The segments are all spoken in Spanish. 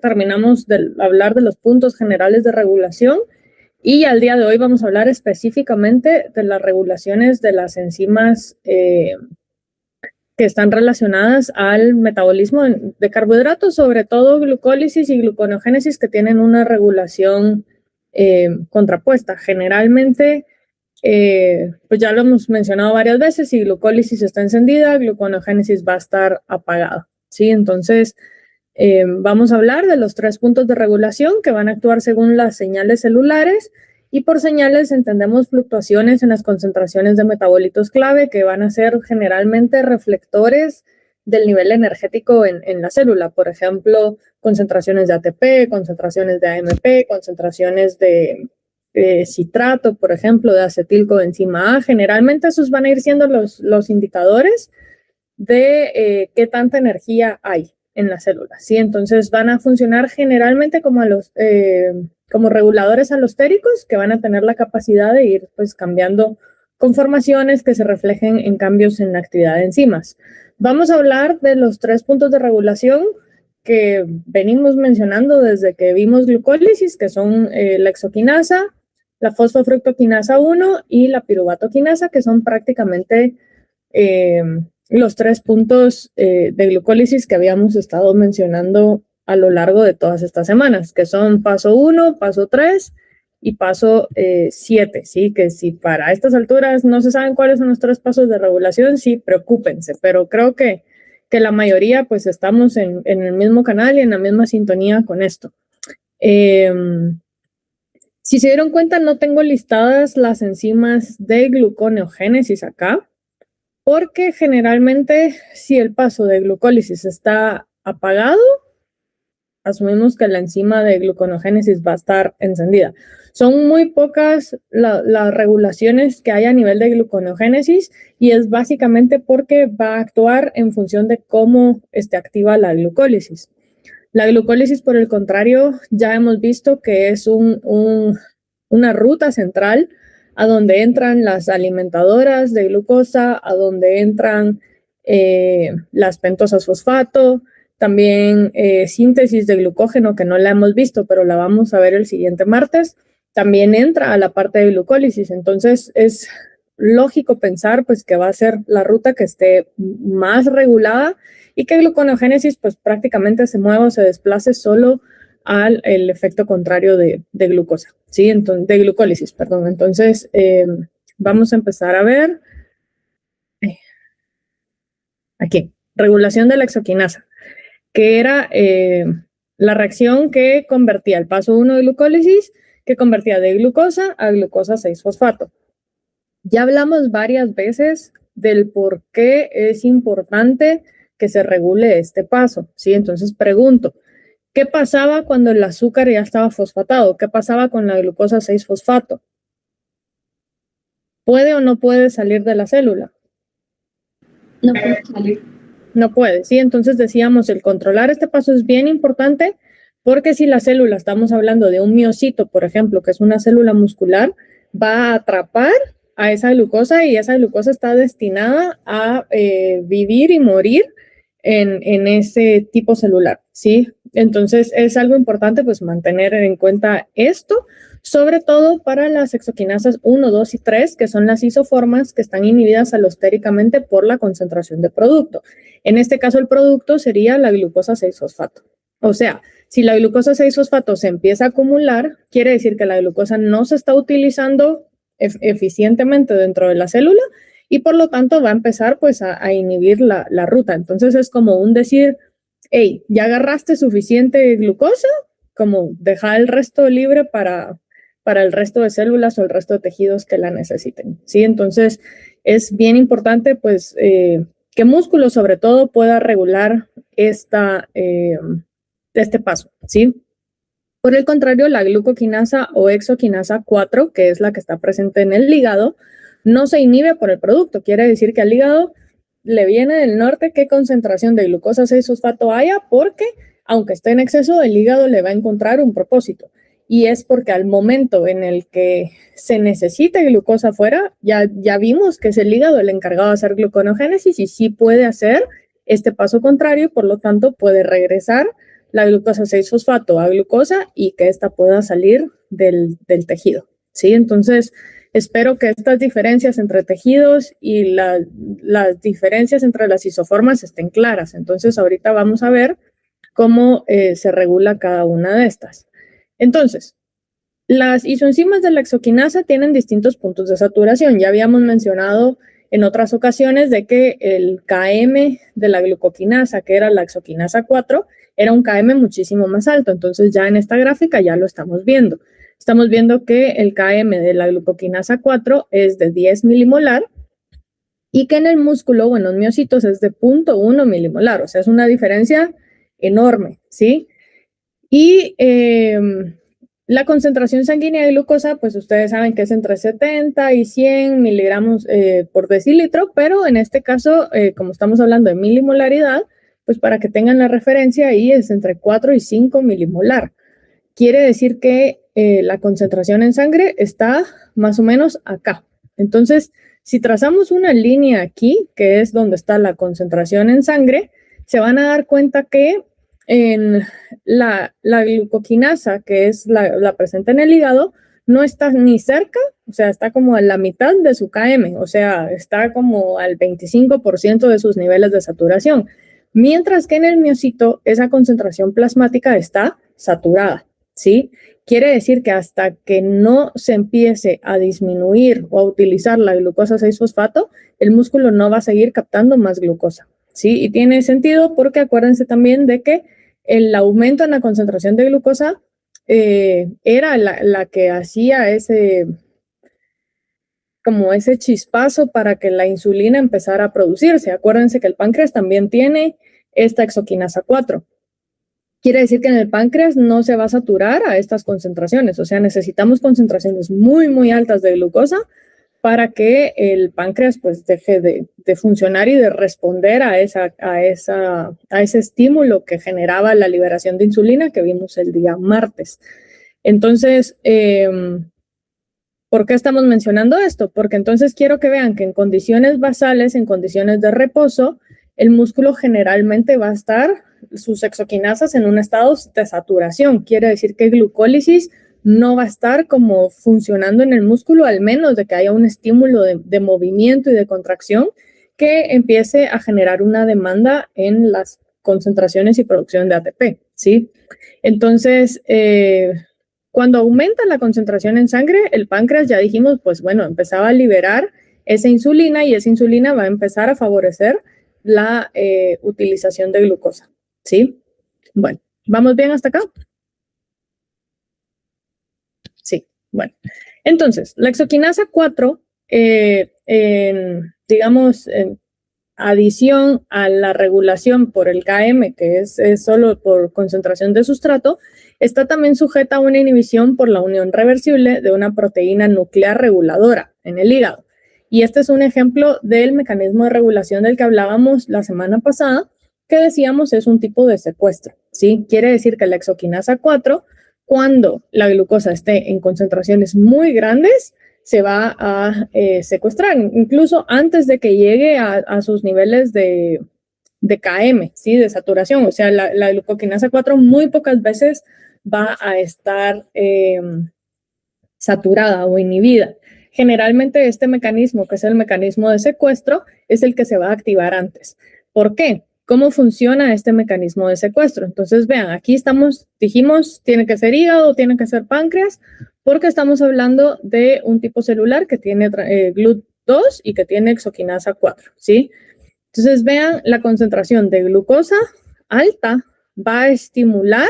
terminamos de hablar de los puntos generales de regulación y al día de hoy vamos a hablar específicamente de las regulaciones de las enzimas que están relacionadas al metabolismo de carbohidratos, sobre todo glucólisis y gluconeogénesis, que tienen una regulación contrapuesta. Generalmente, pues ya lo hemos mencionado varias veces, si glucólisis está encendida, gluconeogénesis va a estar apagada, ¿sí? Entonces, vamos a hablar de los 3 puntos de regulación que van a actuar según las señales celulares, y por señales entendemos fluctuaciones en las concentraciones de metabolitos clave que van a ser generalmente reflectores del nivel energético en la célula. Por ejemplo, concentraciones de ATP, concentraciones de AMP, concentraciones de citrato, por ejemplo, de acetilcoenzima A. Generalmente esos van a ir siendo los indicadores de qué tanta energía hay en la célula, ¿sí? Entonces van a funcionar generalmente como reguladores alostéricos que van a tener la capacidad de ir pues cambiando conformaciones que se reflejen en cambios en la actividad de enzimas. Vamos a hablar de los 3 puntos de regulación que venimos mencionando desde que vimos glucólisis, que son la hexoquinasa, la fosfofructoquinasa 1 y la piruvatoquinasa, que son prácticamente los 3 puntos de glucólisis que habíamos estado mencionando a lo largo de todas estas semanas, que son paso 1, paso 3 y paso 7, ¿sí? Que si para estas alturas no se saben cuáles son los 3 pasos de regulación, sí, preocúpense, pero creo que la mayoría pues estamos en el mismo canal y en la misma sintonía con esto. Si se dieron cuenta, no tengo listadas las enzimas de gluconeogénesis acá, porque generalmente si el paso de glucólisis está apagado, asumimos que la enzima de gluconeogénesis va a estar encendida. Son muy pocas las regulaciones que hay a nivel de gluconeogénesis y es básicamente porque va a actuar en función de cómo esté activa la glucólisis. La glucólisis, por el contrario, ya hemos visto que es una ruta central a donde entran las alimentadoras de glucosa, a donde entran las pentosas fosfato, también síntesis de glucógeno, que no la hemos visto, pero la vamos a ver el siguiente martes, también entra a la parte de glucólisis. Entonces es lógico pensar pues que va a ser la ruta que esté más regulada y que gluconeogénesis pues prácticamente se mueva o se desplace solo al el efecto contrario de glucosa, ¿sí? Entonces, de glucólisis, perdón. Entonces, vamos a empezar a ver. Aquí, regulación de la hexoquinasa, que era la reacción que convertía el paso 1 de glucólisis, que convertía de glucosa a glucosa 6-fosfato. Ya hablamos varias veces del por qué es importante que se regule este paso, ¿sí? Entonces pregunto, ¿qué pasaba cuando el azúcar ya estaba fosfatado? ¿Qué pasaba con la glucosa 6-fosfato? ¿Puede o no puede salir de la célula? No puede salir. No puede, ¿sí? Entonces decíamos, el controlar este paso es bien importante porque si la célula, estamos hablando de un miocito, por ejemplo, que es una célula muscular, va a atrapar a esa glucosa y esa glucosa está destinada a vivir y morir en ese tipo celular, ¿sí? Entonces es algo importante pues mantener en cuenta esto, sobre todo para las hexoquinasas 1, 2 y 3, que son las isoformas que están inhibidas alostéricamente por la concentración de producto. En este caso el producto sería la glucosa 6-fosfato. O sea, si la glucosa 6-fosfato se empieza a acumular, quiere decir que la glucosa no se está utilizando eficientemente dentro de la célula y por lo tanto va a empezar pues a inhibir la ruta. Entonces es como un decir, hey, ya agarraste suficiente glucosa, como dejar el resto libre para el resto de células o el resto de tejidos que la necesiten, ¿sí? Entonces es bien importante pues que músculo sobre todo pueda regular este paso, ¿sí? Por el contrario, la glucoquinasa o hexoquinasa 4, que es la que está presente en el hígado, no se inhibe por el producto. Quiere decir que al hígado le viene del norte qué concentración de glucosa 6-fosfato haya, porque aunque esté en exceso, el hígado le va a encontrar un propósito. Y es porque al momento en el que se necesite glucosa afuera, ya vimos que es el hígado el encargado de hacer gluconeogénesis y sí puede hacer este paso contrario, por lo tanto puede regresar la glucosa 6-fosfato a glucosa y que ésta pueda salir del tejido, ¿sí? Entonces, espero que estas diferencias entre tejidos y las diferencias entre las isoformas estén claras. Entonces, ahorita vamos a ver cómo se regula cada una de estas. Entonces, las isoenzimas de la exoquinasa tienen distintos puntos de saturación. Ya habíamos mencionado en otras ocasiones de que el Km de la glucoquinasa, que era la exoquinasa 4, era un Km muchísimo más alto. Entonces ya en esta gráfica ya lo estamos viendo. Estamos viendo que el Km de la glucoquinasa 4 es de 10 milimolar y que en el músculo o en los miocitos es de 0.1 milimolar. O sea, es una diferencia enorme, ¿sí? Y la concentración sanguínea de glucosa, pues ustedes saben que es entre 70 y 100 miligramos por decilitro, pero en este caso, como estamos hablando de milimolaridad, pues para que tengan la referencia ahí es entre 4 y 5 milimolar. Quiere decir que la concentración en sangre está más o menos acá. Entonces, si trazamos una línea aquí, que es donde está la concentración en sangre, se van a dar cuenta que en la glucoquinasa, que es la presente en el hígado, no está ni cerca, o sea, está como a la mitad de su Km, o sea, está como al 25% de sus niveles de saturación, mientras que en el miocito esa concentración plasmática está saturada, ¿sí? Quiere decir que hasta que no se empiece a disminuir o a utilizar la glucosa 6-fosfato, el músculo no va a seguir captando más glucosa, ¿sí? Y tiene sentido porque acuérdense también de que el aumento en la concentración de glucosa era la que hacía como ese chispazo para que la insulina empezara a producirse. Acuérdense que el páncreas también tiene esta exoquinasa 4. Quiere decir que en el páncreas no se va a saturar a estas concentraciones, o sea, necesitamos concentraciones muy, muy altas de glucosa para que el páncreas pues deje de funcionar y de responder a ese estímulo que generaba la liberación de insulina que vimos el día martes. Entonces, ¿por qué estamos mencionando esto? Porque entonces quiero que vean que en condiciones basales, en condiciones de reposo, el músculo generalmente va a estar sus exoquinasas en un estado de saturación. Quiere decir que glucólisis no va a estar como funcionando en el músculo, al menos de que haya un estímulo de movimiento y de contracción que empiece a generar una demanda en las concentraciones y producción de ATP, ¿sí? Entonces, cuando aumenta la concentración en sangre, el páncreas, ya dijimos, pues bueno, empezaba a liberar esa insulina y esa insulina va a empezar a favorecer la utilización de glucosa, ¿sí? Bueno, ¿vamos bien hasta acá? Sí, bueno. Entonces, la exoquinasa 4, digamos, en adición a la regulación por el Km, que es solo por concentración de sustrato, está también sujeta a una inhibición por la unión reversible de una proteína nuclear reguladora en el hígado. Y este es un ejemplo del mecanismo de regulación del que hablábamos la semana pasada, que decíamos es un tipo de secuestro, ¿sí? Quiere decir que la exoquinasa 4, cuando la glucosa esté en concentraciones muy grandes, se va a secuestrar, incluso antes de que llegue a sus niveles de Km, ¿sí? De saturación. O sea, la glucoquinasa 4 muy pocas veces va a estar saturada o inhibida. Generalmente este mecanismo, que es el mecanismo de secuestro, es el que se va a activar antes. ¿Por qué? ¿Cómo funciona este mecanismo de secuestro? Entonces, vean, aquí dijimos, tiene que ser hígado, tiene que ser páncreas, porque estamos hablando de un tipo celular que tiene GLUT2 y que tiene exoquinasa 4, ¿sí? Entonces, vean, la concentración de glucosa alta va a estimular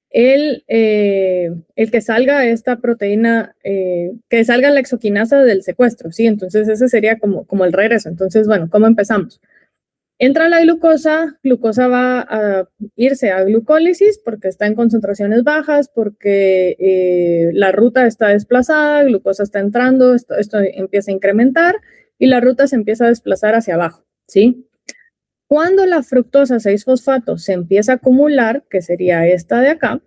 el que salga esta proteína, que salga la exoquinasa del secuestro, ¿sí? Entonces, ese sería como el regreso. Entonces, bueno, ¿cómo empezamos? Entra la glucosa va a irse a glucólisis porque está en concentraciones bajas, porque la ruta está desplazada, glucosa está entrando, esto empieza a incrementar y la ruta se empieza a desplazar hacia abajo, ¿sí? Cuando la fructosa 6-fosfato se empieza a acumular, que sería esta de acá,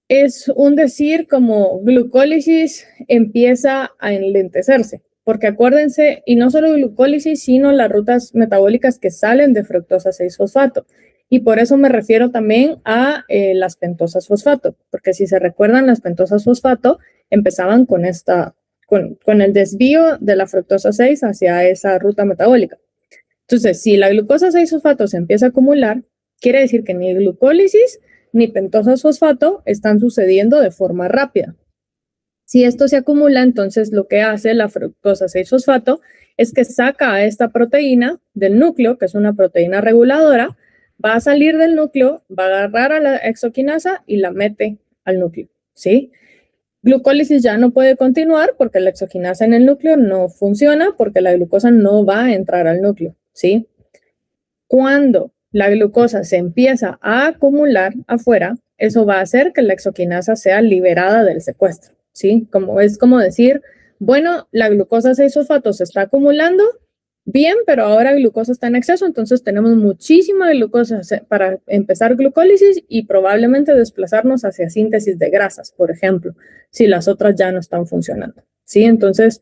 es un decir como glucólisis empieza a enlentecerse. Porque acuérdense, y no solo glucólisis, sino las rutas metabólicas que salen de fructosa 6-fosfato. Y por eso me refiero también a las pentosas fosfato, porque si se recuerdan, las pentosas fosfato empezaban con el desvío de la fructosa 6 hacia esa ruta metabólica. Entonces, si la glucosa 6-fosfato se empieza a acumular, quiere decir que ni glucólisis ni pentosas fosfato están sucediendo de forma rápida. Si esto se acumula, entonces lo que hace la fructosa 6-fosfato es que saca a esta proteína del núcleo, que es una proteína reguladora, va a salir del núcleo, va a agarrar a la exoquinasa y la mete al núcleo, ¿sí? Glucólisis ya no puede continuar porque la exoquinasa en el núcleo no funciona porque la glucosa no va a entrar al núcleo, ¿sí? Cuando la glucosa se empieza a acumular afuera, eso va a hacer que la exoquinasa sea liberada del secuestro, ¿sí? Es como decir, bueno, la glucosa 6-fosfato se está acumulando, bien, pero ahora glucosa está en exceso, entonces tenemos muchísima glucosa para empezar glucólisis y probablemente desplazarnos hacia síntesis de grasas, por ejemplo, si las otras ya no están funcionando, ¿sí? Entonces,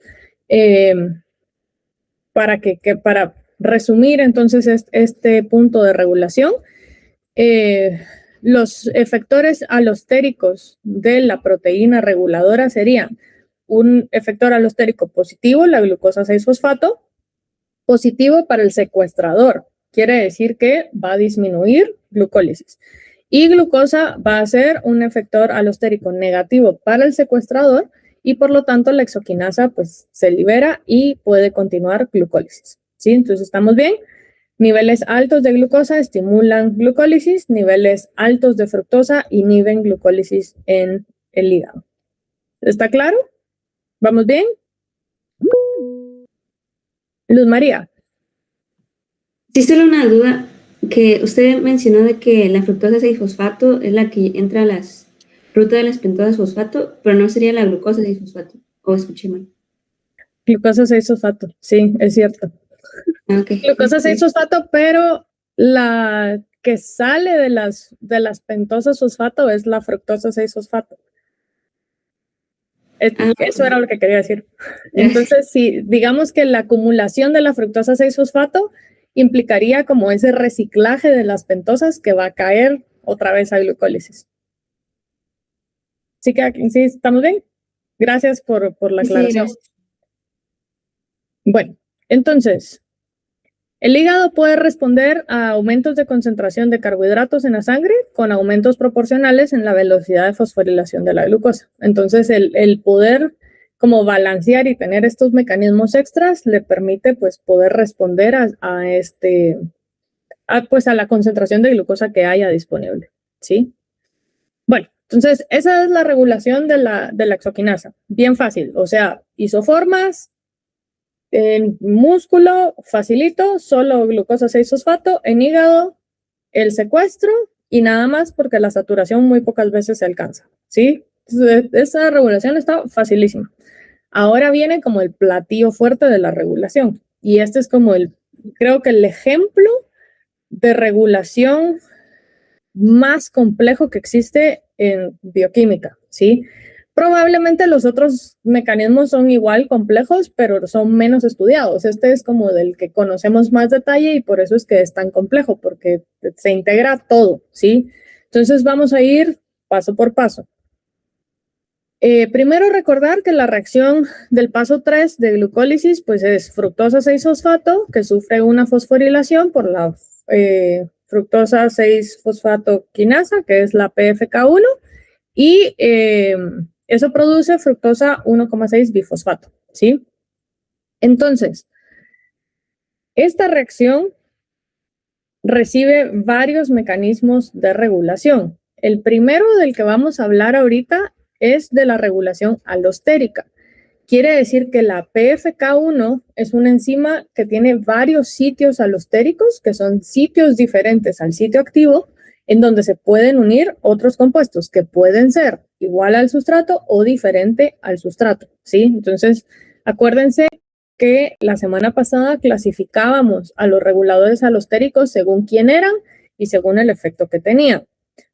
para resumir entonces este punto de regulación, los efectores alostéricos de la proteína reguladora serían un efector alostérico positivo, la glucosa 6-fosfato, positivo para el secuestrador, quiere decir que va a disminuir glucólisis. Y glucosa va a ser un efector alostérico negativo para el secuestrador y por lo tanto la exoquinasa pues se libera y puede continuar glucólisis, ¿sí? Entonces, ¿estamos bien? Niveles altos de glucosa estimulan glucólisis, niveles altos de fructosa inhiben glucólisis en el hígado. ¿Está claro? ¿Vamos bien? Luz María. Sí, solo una duda, que usted mencionó de que la fructosa 6-fosfato es la que entra a las rutas de las pentosas fosfato, pero no sería la glucosa 6-fosfato, o escuché mal. Glucosa 6-fosfato, sí, es cierto. Okay. Glucosa 6-fosfato, pero la que sale de las pentosas fosfato es la fructosa 6-fosfato. Eso era lo que quería decir. Entonces, si digamos que la acumulación de la fructosa 6-fosfato implicaría como ese reciclaje de las pentosas que va a caer otra vez a glucólisis. ¿Sí, estamos bien? Gracias por la aclaración. Sí, bueno, entonces, el hígado puede responder a aumentos de concentración de carbohidratos en la sangre con aumentos proporcionales en la velocidad de fosforilación de la glucosa. Entonces, el poder como balancear y tener estos mecanismos extras le permite pues poder responder a la concentración de glucosa que haya disponible, ¿sí? Bueno, entonces esa es la regulación de la exoquinasa. Bien fácil, o sea, isoformas, en músculo, facilito, solo glucosa 6-fosfato, en hígado, el secuestro y nada más porque la saturación muy pocas veces se alcanza, ¿sí? Entonces, esa regulación está facilísima. Ahora viene como el platillo fuerte de la regulación y este es como creo que el ejemplo de regulación más complejo que existe en bioquímica, ¿sí? Probablemente los otros mecanismos son igual complejos, pero son menos estudiados. Este es como del que conocemos más detalle y por eso es que es tan complejo, porque se integra todo, ¿sí? Entonces vamos a ir paso por paso. Primero recordar que la reacción del paso 3 de glucólisis pues es fructosa 6-fosfato que sufre una fosforilación por la fructosa 6-fosfato quinasa, que es la PFK1, y eso produce fructosa 1,6 bifosfato, ¿sí? Entonces, esta reacción recibe varios mecanismos de regulación. El primero del que vamos a hablar ahorita es de la regulación alostérica. Quiere decir que la PFK1 es una enzima que tiene varios sitios alostéricos, que son sitios diferentes al sitio activo, en donde se pueden unir otros compuestos que pueden ser igual al sustrato o diferente al sustrato, ¿sí? Entonces, acuérdense que la semana pasada clasificábamos a los reguladores alostéricos según quién eran y según el efecto que tenían.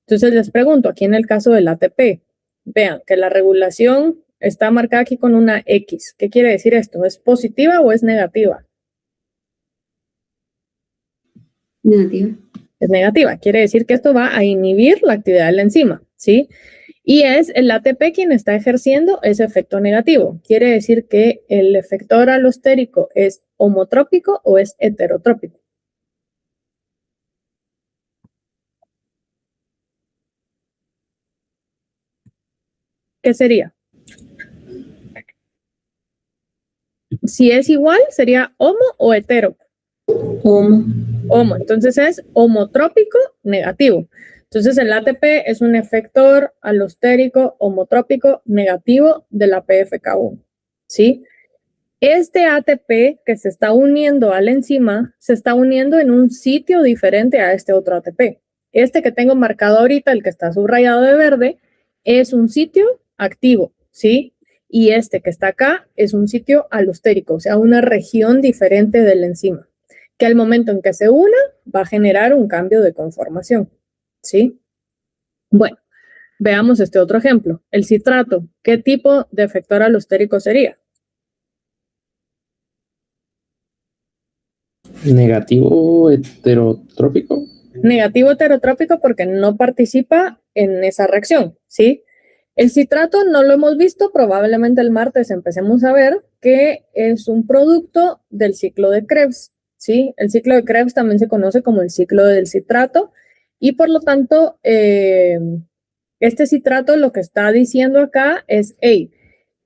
Entonces, les pregunto, aquí en el caso del ATP, vean que la regulación está marcada aquí con una X. ¿Qué quiere decir esto? ¿Es positiva o es negativa? Negativa. Es negativa. Quiere decir que esto va a inhibir la actividad de la enzima, ¿sí? Y es el ATP quien está ejerciendo ese efecto negativo. Quiere decir que el efector alostérico es homotrópico o es heterotrópico. ¿Qué sería? Si es igual, sería homo o hetero. Homo. Homo. Entonces es homotrópico negativo. Entonces el ATP es un efector alostérico homotrópico negativo de la PFK1, ¿sí? Este ATP que se está uniendo a la enzima se está uniendo en un sitio diferente a este otro ATP. Este que tengo marcado ahorita, el que está subrayado de verde, es un sitio activo, ¿sí? Y este que está acá es un sitio alostérico, o sea, una región diferente de la enzima, que al momento en que se una va a generar un cambio de conformación, ¿sí? Bueno, veamos este otro ejemplo. El citrato, ¿qué tipo de efector alostérico sería? Negativo heterotrópico. Negativo heterotrópico porque no participa en esa reacción, ¿sí? El citrato no lo hemos visto, probablemente el martes empecemos a ver que es un producto del ciclo de Krebs, ¿sí? El ciclo de Krebs también se conoce como el ciclo del citrato y por lo tanto este citrato lo que está diciendo acá es, hey,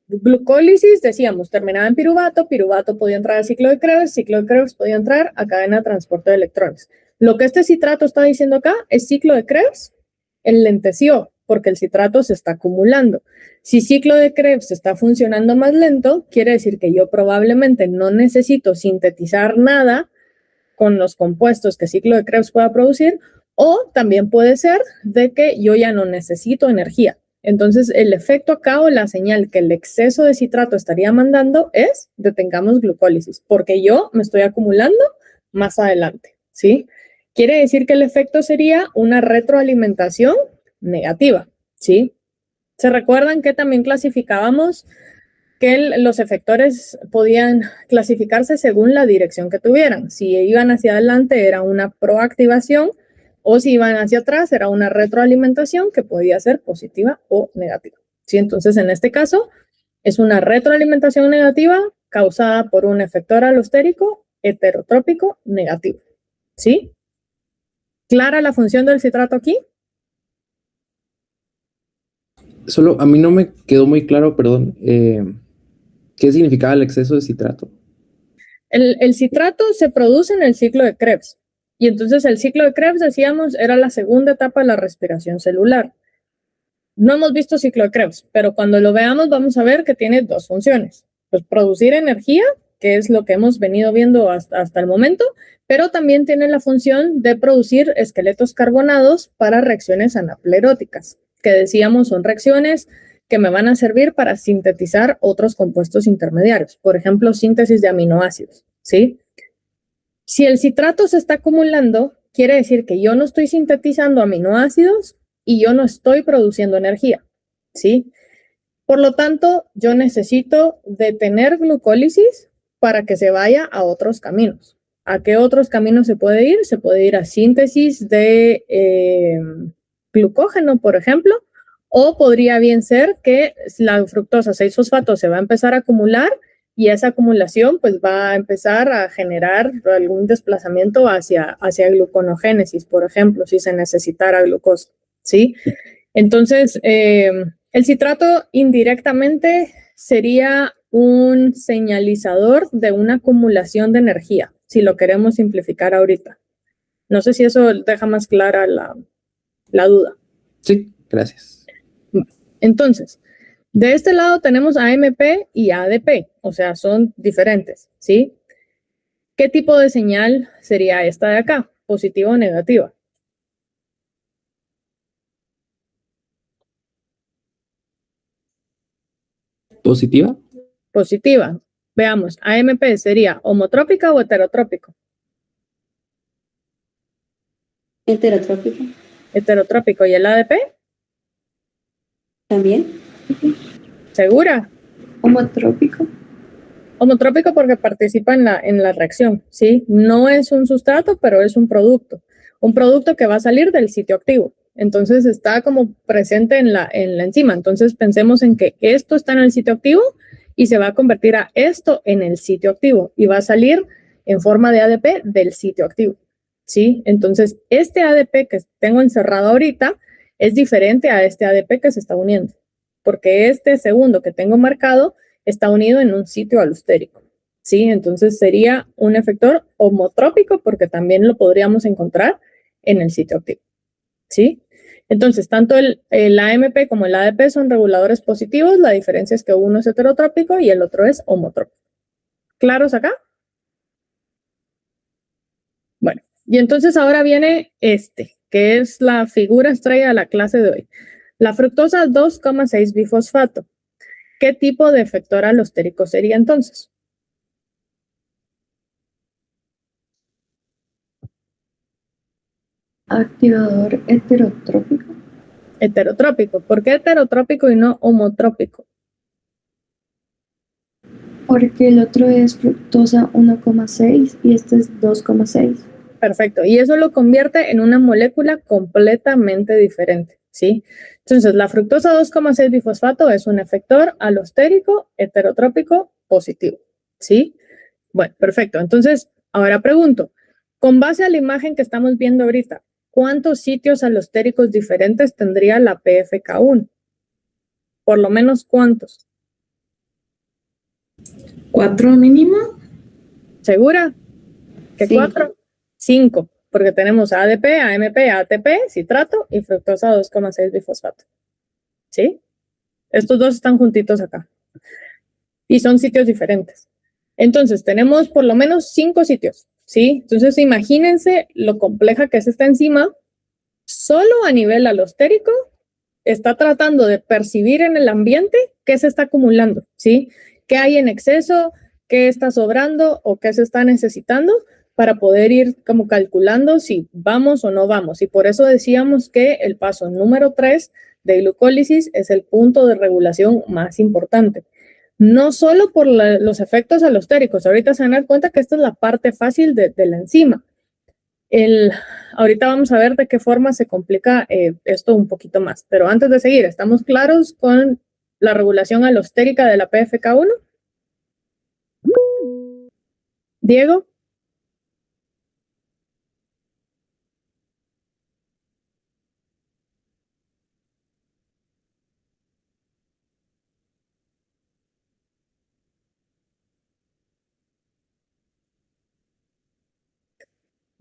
glucólisis, decíamos, terminaba en piruvato, piruvato podía entrar al ciclo de Krebs podía entrar a cadena de transporte de electrones. Lo que este citrato está diciendo acá es ciclo de Krebs enlenteció, porque el citrato se está acumulando. Si ciclo de Krebs está funcionando más lento, quiere decir que yo probablemente no necesito sintetizar nada con los compuestos que ciclo de Krebs pueda producir, o también puede ser de que yo ya no necesito energía. Entonces, el efecto acá o la señal que el exceso de citrato estaría mandando es detengamos glucólisis, porque yo me estoy acumulando más adelante, ¿sí? Quiere decir que el efecto sería una retroalimentación negativa, ¿sí? ¿Se recuerdan que también clasificábamos que los efectores podían clasificarse según la dirección que tuvieran? Si iban hacia adelante era una proactivación o si iban hacia atrás era una retroalimentación que podía ser positiva o negativa, ¿sí? Entonces, en este caso, es una retroalimentación negativa causada por un efector alostérico heterotrópico negativo, ¿sí? ¿Clara la función del citrato aquí? Solo a mí no me quedó muy claro, perdón, ¿qué significaba el exceso de citrato? El citrato se produce en el ciclo de Krebs. Y entonces el ciclo de Krebs, decíamos, era la segunda etapa de la respiración celular. No hemos visto ciclo de Krebs, pero cuando lo veamos vamos a ver que tiene dos funciones. Pues producir energía, que es lo que hemos venido viendo hasta el momento, pero también tiene la función de producir esqueletos carbonados para reacciones anapleróticas, que decíamos son reacciones que me van a servir para sintetizar otros compuestos intermediarios, por ejemplo, síntesis de aminoácidos, ¿sí? Si el citrato se está acumulando, quiere decir que yo no estoy sintetizando aminoácidos y yo no estoy produciendo energía, ¿sí? Por lo tanto, yo necesito detener glucólisis para que se vaya a otros caminos. ¿A qué otros caminos se puede ir? Se puede ir a síntesis de glucógeno, por ejemplo, o podría bien ser que la fructosa 6-fosfato se va a empezar a acumular y esa acumulación pues va a empezar a generar algún desplazamiento hacia gluconogénesis, por ejemplo, si se necesitara glucosa, ¿sí? Entonces, el citrato indirectamente sería un señalizador de una acumulación de energía, si lo queremos simplificar ahorita. No sé si eso deja más clara la duda. Sí, gracias. Entonces, de este lado tenemos AMP y ADP, o sea, son diferentes, ¿sí? ¿Qué tipo de señal sería esta de acá? ¿Positiva o negativa? ¿Positiva? Positiva. Veamos, AMP sería homotrópica o heterotrópico. Heterotrópico Heterotrópico. ¿Y el ADP? también. ¿Segura? Homotrópico. Homotrópico porque participa en la reacción, ¿sí? No es un sustrato, pero es un producto. un producto que va a salir del sitio activo. Entonces está como presente en la enzima. Entonces pensemos en que esto está en el sitio activo y se va a convertir a esto en el sitio activo y va a salir en forma de ADP del sitio activo, ¿sí? Entonces este ADP que tengo encerrado ahorita es diferente a este ADP que se está uniendo, porque este segundo que tengo marcado está unido en un sitio alostérico, ¿sí? Entonces sería un efector homotrópico porque también lo podríamos encontrar en el sitio activo, ¿sí? Entonces, tanto el AMP como el ADP son reguladores positivos, la diferencia es que uno es heterotrópico y el otro es homotrópico. ¿Claros acá? Bueno, y entonces ahora viene que es la figura estrella de la clase de hoy. La fructosa 2,6 bifosfato. ¿Qué tipo de efector alostérico sería entonces? Activador heterotrópico. Heterotrópico. ¿Por qué heterotrópico y no homotrópico? Porque el otro es fructosa 1,6 y este es 2,6. Perfecto. Y eso lo convierte en una molécula completamente diferente, ¿sí? Entonces, la fructosa 2,6 bifosfato es un efector alostérico heterotrópico positivo, ¿sí? Bueno, perfecto. Entonces, ahora pregunto, con base a la imagen que estamos viendo ahorita, ¿cuántos sitios alostéricos diferentes tendría la PFK1? Por lo menos, ¿cuántos? 4 mínimo. ¿Segura? ¿Qué Sí. 4? 5, porque tenemos ADP, AMP, ATP, citrato y fructosa 2,6 bifosfato. ¿Sí? Estos dos están juntitos acá. Y son sitios diferentes. Entonces, tenemos por lo menos 5 sitios, ¿sí? Entonces, imagínense lo compleja que es esta enzima. Solo a nivel alostérico está tratando de percibir en el ambiente qué se está acumulando, ¿sí? ¿Qué hay en exceso? ¿Qué está sobrando? ¿O qué se está necesitando? Para poder ir como calculando si vamos o no vamos. Y por eso decíamos que el paso número 3 de glucólisis es el punto de regulación más importante. No solo por los efectos alostéricos. Ahorita se van a dar cuenta que esta es la parte fácil de la enzima. Ahorita vamos a ver de qué forma se complica esto un poquito más. Pero antes de seguir, ¿estamos claros con la regulación alostérica de la PFK1? Diego.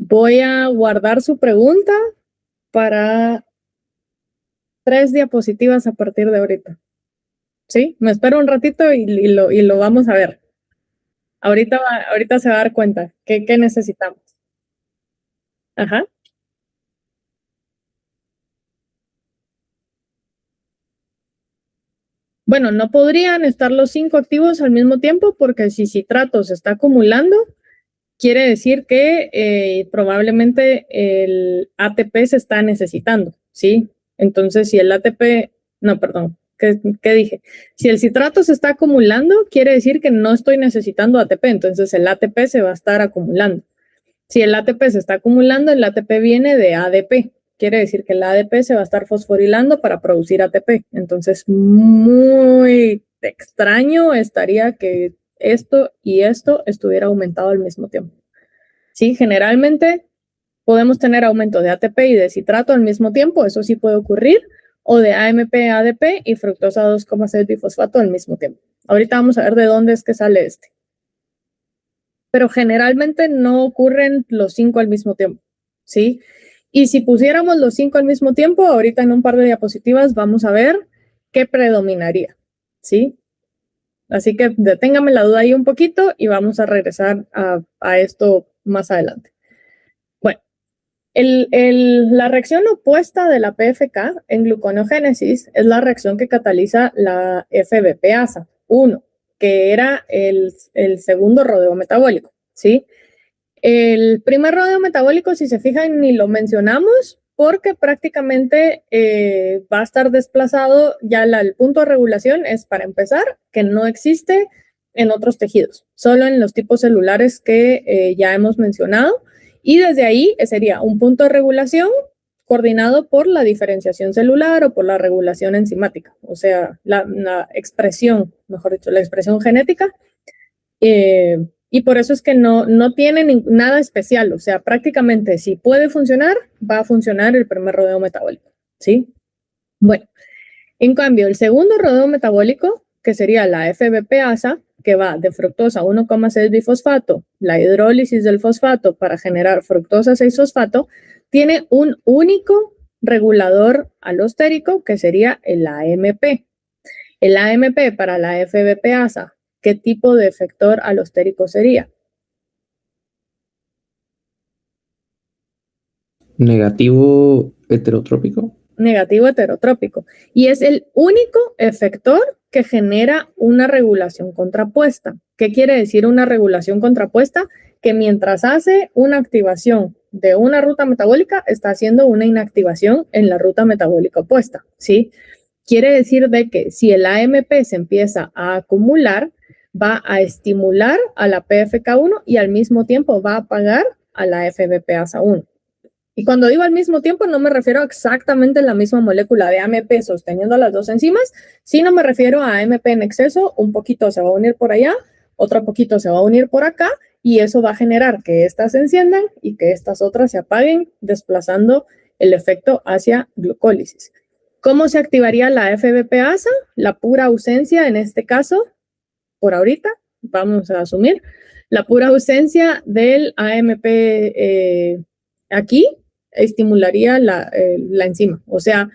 Voy a guardar su pregunta para 3 diapositivas a partir de ahorita. ¿Sí? Me espero un ratito y lo vamos a ver. Ahorita se va a dar cuenta qué necesitamos. Ajá. Bueno, no podrían estar los 5 activos al mismo tiempo porque si citrato se está acumulando, quiere decir que probablemente el ATP se está necesitando, ¿sí? Entonces, si el ATP, no, perdón, ¿qué dije? Si el citrato se está acumulando, quiere decir que no estoy necesitando ATP, entonces el ATP se va a estar acumulando. Si el ATP se está acumulando, el ATP viene de ADP. Quiere decir que el ADP se va a estar fosforilando para producir ATP. Entonces, muy extraño estaría que esto y esto estuviera aumentado al mismo tiempo. Sí, generalmente podemos tener aumento de ATP y de citrato al mismo tiempo, eso sí puede ocurrir, o de AMP, ADP y fructosa 2,6 bifosfato al mismo tiempo. Ahorita vamos a ver de dónde es que sale este. Pero generalmente no ocurren los 5 al mismo tiempo, ¿sí? Y si pusiéramos los 5 al mismo tiempo, ahorita en un par de diapositivas vamos a ver qué predominaría, ¿sí? Así que deténgame la duda ahí un poquito y vamos a regresar a esto más adelante. Bueno, la reacción opuesta de la PFK en gluconeogénesis es la reacción que cataliza la FBPasa 1, que era el segundo rodeo metabólico, ¿sí? El primer rodeo metabólico, si se fijan, ni lo mencionamos porque prácticamente va a estar desplazado, ya el punto de regulación es, para empezar, que no existe en otros tejidos, solo en los tipos celulares que ya hemos mencionado, Y desde ahí sería un punto de regulación coordinado por la diferenciación celular o por la regulación enzimática, o sea, la expresión, mejor dicho, la expresión genética. Y por eso es que no tiene nada especial, o sea, prácticamente si puede funcionar, va a funcionar el primer rodeo metabólico, ¿sí? Bueno, en cambio, el segundo rodeo metabólico, que sería la FBPasa, que va de fructosa 1,6 bifosfato, la hidrólisis del fosfato para generar fructosa 6-fosfato, tiene un único regulador alostérico, que sería el AMP. El AMP para la FBPasa, ¿qué tipo de efector alostérico sería? Negativo heterotrópico. Negativo heterotrópico. Y es el único efector que genera una regulación contrapuesta. ¿Qué quiere decir una regulación contrapuesta? Que mientras hace una activación de una ruta metabólica, está haciendo una inactivación en la ruta metabólica opuesta, ¿sí? Quiere decir de que si el AMP se empieza a acumular, va a estimular a la PFK1 y al mismo tiempo va a apagar a la FBPasa1. Y cuando digo al mismo tiempo, no me refiero a exactamente la misma molécula de AMP sosteniendo las dos enzimas, sino me refiero a AMP en exceso, un poquito se va a unir por allá, otro poquito se va a unir por acá, y eso va a generar que estas se enciendan y que estas otras se apaguen, desplazando el efecto hacia glucólisis. ¿Cómo se activaría la FBPasa? La pura ausencia, en este caso, por ahorita, vamos a asumir, la pura ausencia del AMP aquí estimularía la enzima. O sea,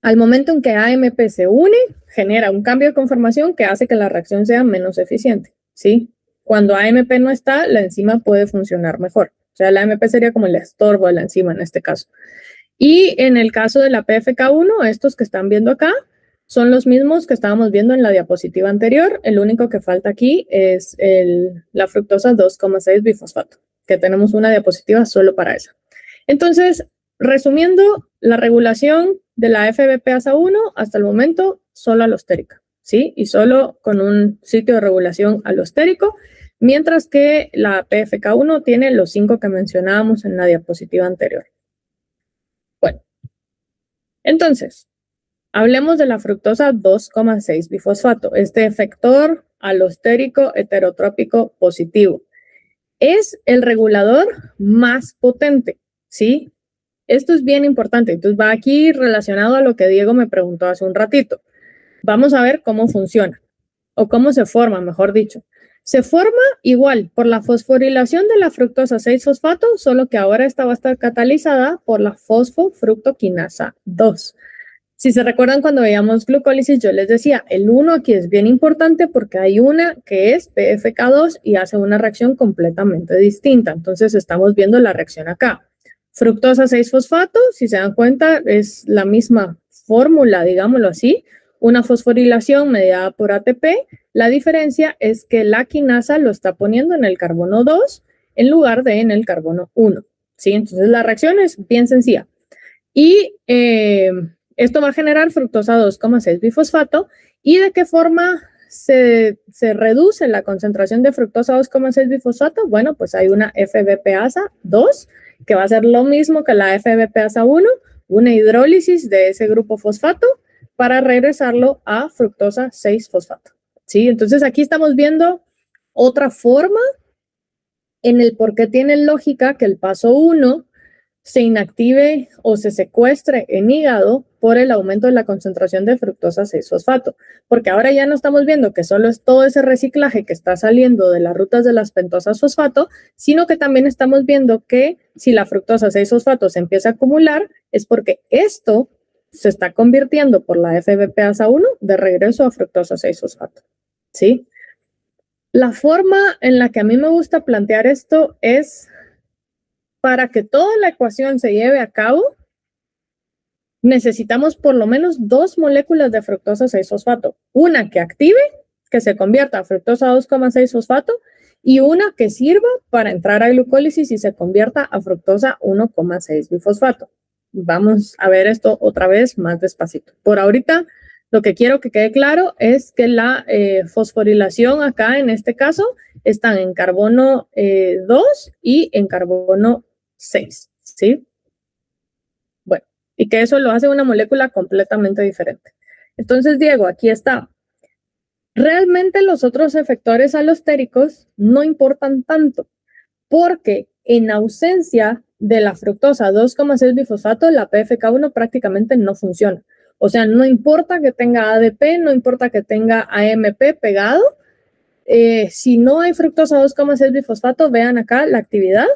al momento en que AMP se une, genera un cambio de conformación que hace que la reacción sea menos eficiente, ¿sí? Cuando AMP no está, la enzima puede funcionar mejor. O sea, la AMP sería como el estorbo de la enzima en este caso. Y en el caso de la PFK1, estos que están viendo acá son los mismos que estábamos viendo en la diapositiva anterior. El único que falta aquí es la fructosa 2,6 bifosfato, que tenemos una diapositiva solo para esa. Entonces, resumiendo, la regulación de la FBPasa1 hasta el momento solo alostérica, ¿sí? Y solo con un sitio de regulación alostérico, mientras que la PFK1 tiene los 5 que mencionábamos en la diapositiva anterior. Bueno, entonces, hablemos de la fructosa 2,6 bifosfato, este efector alostérico heterotrópico positivo. Es el regulador más potente, ¿sí? Esto es bien importante. Entonces va aquí relacionado a lo que Diego me preguntó hace un ratito. Vamos a ver cómo funciona, o cómo se forma, mejor dicho. Se forma igual por la fosforilación de la fructosa 6-fosfato, solo que ahora esta va a estar catalizada por la fosfofructoquinasa 2. Si se recuerdan cuando veíamos glucólisis, yo les decía, el 1 aquí es bien importante porque hay una que es PFK2 y hace una reacción completamente distinta. Entonces estamos viendo la reacción acá. Fructosa 6-fosfato, si se dan cuenta, es la misma fórmula, digámoslo así, una fosforilación mediada por ATP. La diferencia es que la quinasa lo está poniendo en el carbono 2 en lugar de en el carbono 1, ¿sí? Entonces la reacción es bien sencilla. Y esto va a generar fructosa 2,6 bifosfato. ¿Y de qué forma se reduce la concentración de fructosa 2,6 bifosfato? Bueno, pues hay una FBPasa 2 que va a ser lo mismo que la FBPasa 1, una hidrólisis de ese grupo fosfato para regresarlo a fructosa 6-fosfato, ¿sí? Entonces aquí estamos viendo otra forma en el por qué tiene lógica que el paso 1 se inactive o se secuestre en hígado por el aumento de la concentración de fructosa 6-fosfato, porque ahora ya no estamos viendo que solo es todo ese reciclaje que está saliendo de las rutas de las pentosas fosfato, sino que también estamos viendo que si la fructosa 6-fosfato se empieza a acumular, es porque esto se está convirtiendo por la FBPasa1 de regreso a fructosa 6-fosfato, ¿sí? La forma en la que a mí me gusta plantear esto es para que toda la ecuación se lleve a cabo, necesitamos por lo menos 2 moléculas de fructosa 6-fosfato. Una que active, que se convierta a fructosa 2,6-fosfato, y una que sirva para entrar a glucólisis y se convierta a fructosa 1,6 bifosfato. Vamos a ver esto otra vez más despacito. Por ahorita, lo que quiero que quede claro es que la fosforilación acá, en este caso, están en carbono 2 y en carbono 6, ¿sí? Bueno, y que eso lo hace una molécula completamente diferente. Entonces, Diego, aquí está. Realmente los otros efectores alostéricos no importan tanto, porque en ausencia de la fructosa 2,6-bifosfato, la PFK1 prácticamente no funciona. O sea, no importa que tenga ADP, no importa que tenga AMP pegado, si no hay fructosa 2,6-bifosfato, vean acá la actividad,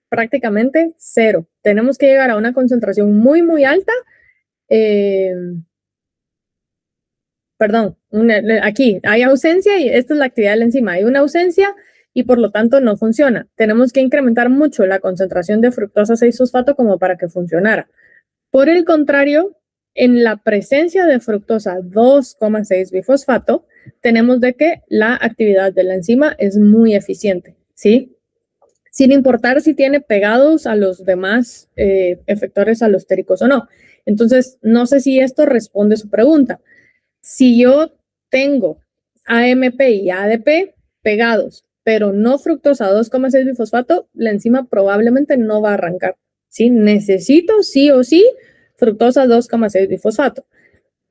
prácticamente cero. Tenemos que llegar a una concentración muy, muy alta. Perdón, aquí hay ausencia y esta es la actividad de la enzima. Hay una ausencia y por lo tanto no funciona. Tenemos que incrementar mucho la concentración de fructosa 6-fosfato como para que funcionara. Por el contrario, en la presencia de fructosa 2,6-bifosfato, tenemos de que la actividad de la enzima es muy eficiente, ¿sí? Sin importar si tiene pegados a los demás efectores alostéricos o no. Entonces, no sé si esto responde su pregunta. Si yo tengo AMP y ADP pegados, pero no fructosa 2,6-bifosfato, la enzima probablemente no va a arrancar, ¿sí? Necesito sí o sí fructosa 2,6-bifosfato.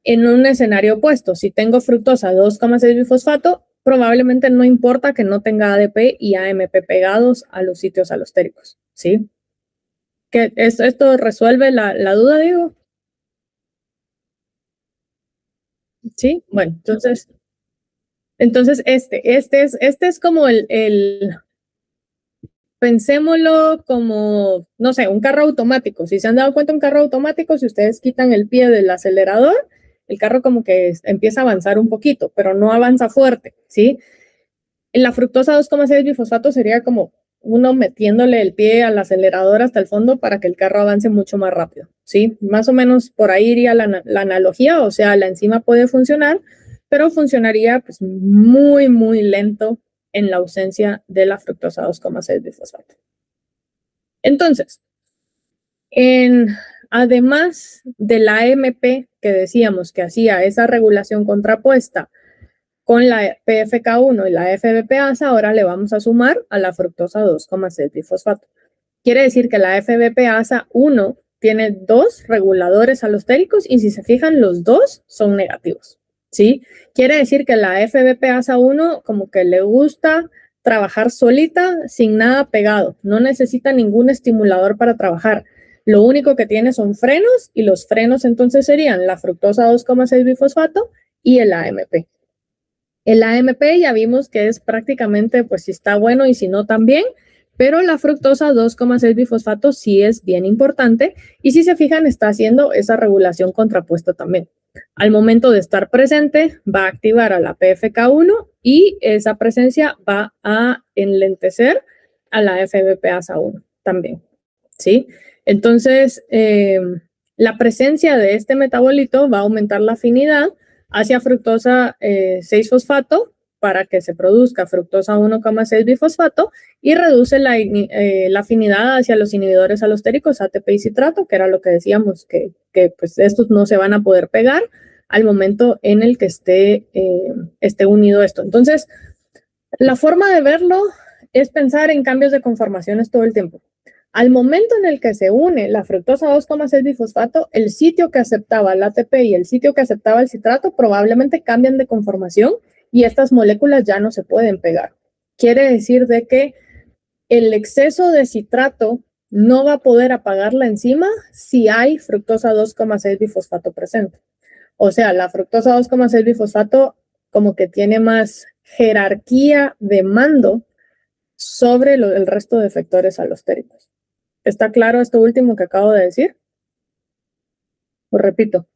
En un escenario opuesto, si tengo fructosa 2,6-bifosfato, probablemente no importa que no tenga ADP y AMP pegados a los sitios alostéricos, ¿sí? ¿Que esto resuelve la duda, Diego? Sí, bueno, entonces este es como pensémoslo como, no sé, un carro automático. Si se han dado cuenta, un carro automático, si ustedes quitan el pie del acelerador, el carro como que empieza a avanzar un poquito, pero no avanza fuerte, ¿sí? En la fructosa 2,6-bifosfato sería como uno metiéndole el pie al acelerador hasta el fondo para que el carro avance mucho más rápido, ¿sí? Más o menos por ahí iría la analogía, o sea, la enzima puede funcionar, pero funcionaría pues muy, muy lento en la ausencia de la fructosa 2,6-bifosfato. Entonces, además de la AMP que decíamos que hacía esa regulación contrapuesta con la PFK1 y la FBPasa, ahora le vamos a sumar a la fructosa 2,6-bifosfato. Quiere decir que la FBPasa 1 tiene 2 reguladores alostéricos y si se fijan, los 2 son negativos, ¿sí? Quiere decir que la FBPasa 1 como que le gusta trabajar solita, sin nada pegado. No necesita ningún estimulador para trabajar. Lo único que tiene son frenos y los frenos entonces serían la fructosa 2,6-bifosfato y el AMP. El AMP ya vimos que es prácticamente, pues si está bueno y si no también, pero la fructosa 2,6-bifosfato sí es bien importante y si se fijan está haciendo esa regulación contrapuesta también. Al momento de estar presente va a activar a la PFK1 y esa presencia va a enlentecer a la FBPasa1 también, ¿sí? Entonces, la presencia de este metabolito va a aumentar la afinidad hacia fructosa 6-fosfato para que se produzca fructosa 1,6-bifosfato y reduce la afinidad hacia los inhibidores alostéricos ATP y citrato, que era lo que decíamos que pues estos no se van a poder pegar al momento en el que esté unido esto. Entonces, la forma de verlo es pensar en cambios de conformaciones todo el tiempo. Al momento en el que se une la fructosa 2,6-bifosfato, el sitio que aceptaba el ATP y el sitio que aceptaba el citrato probablemente cambian de conformación y estas moléculas ya no se pueden pegar. Quiere decir de que el exceso de citrato no va a poder apagar la enzima si hay fructosa 2,6-bifosfato presente. O sea, la fructosa 2,6-bifosfato como que tiene más jerarquía de mando sobre el resto de efectores alostéricos. ¿Está claro esto último que acabo de decir? Lo repito.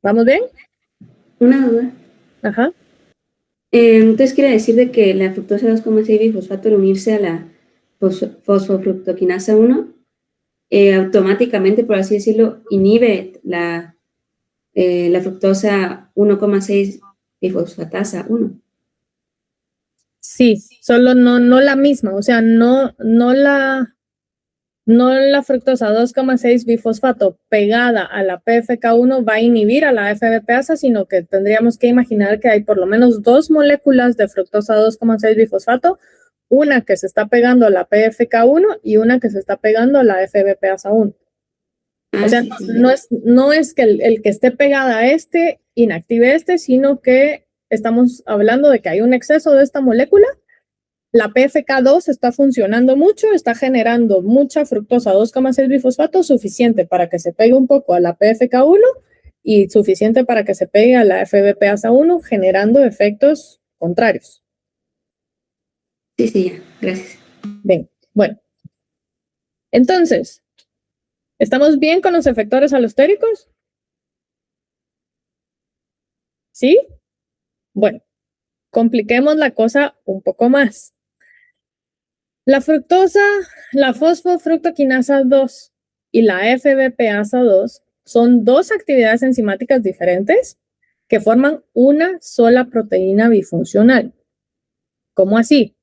¿Vamos bien? Una duda. Ajá. Entonces quiere decir de que la fructosa 2,6-bifosfato al unirse a la fosfofructoquinasa 1 automáticamente, por así decirlo, inhibe la fructosa 1,6-bifosfatasa 1. Sí, solo no la misma, o sea, no la No la fructosa 2,6 bifosfato pegada a la PFK1 va a inhibir a la FBPasa, sino que tendríamos que imaginar que hay por lo menos 2 moléculas de fructosa 2,6 bifosfato, una que se está pegando a la PFK1 y una que se está pegando a la FBPasa1. O sea, no es que el que esté pegada a este inactive este, sino que estamos hablando de que hay un exceso de esta molécula. La PFK2 está funcionando mucho, está generando mucha fructosa 2,6 bifosfato, suficiente para que se pegue un poco a la PFK1 y suficiente para que se pegue a la FBPasa1, generando efectos contrarios. Sí, ya, gracias. Bien, bueno. Entonces, ¿estamos bien con los efectores alostéricos? ¿Sí? Bueno, compliquemos la cosa un poco más. La fructosa, la fosfofructoquinasa 2 y la FBPasa 2 son dos actividades enzimáticas diferentes que forman una sola proteína bifuncional. ¿Cómo así?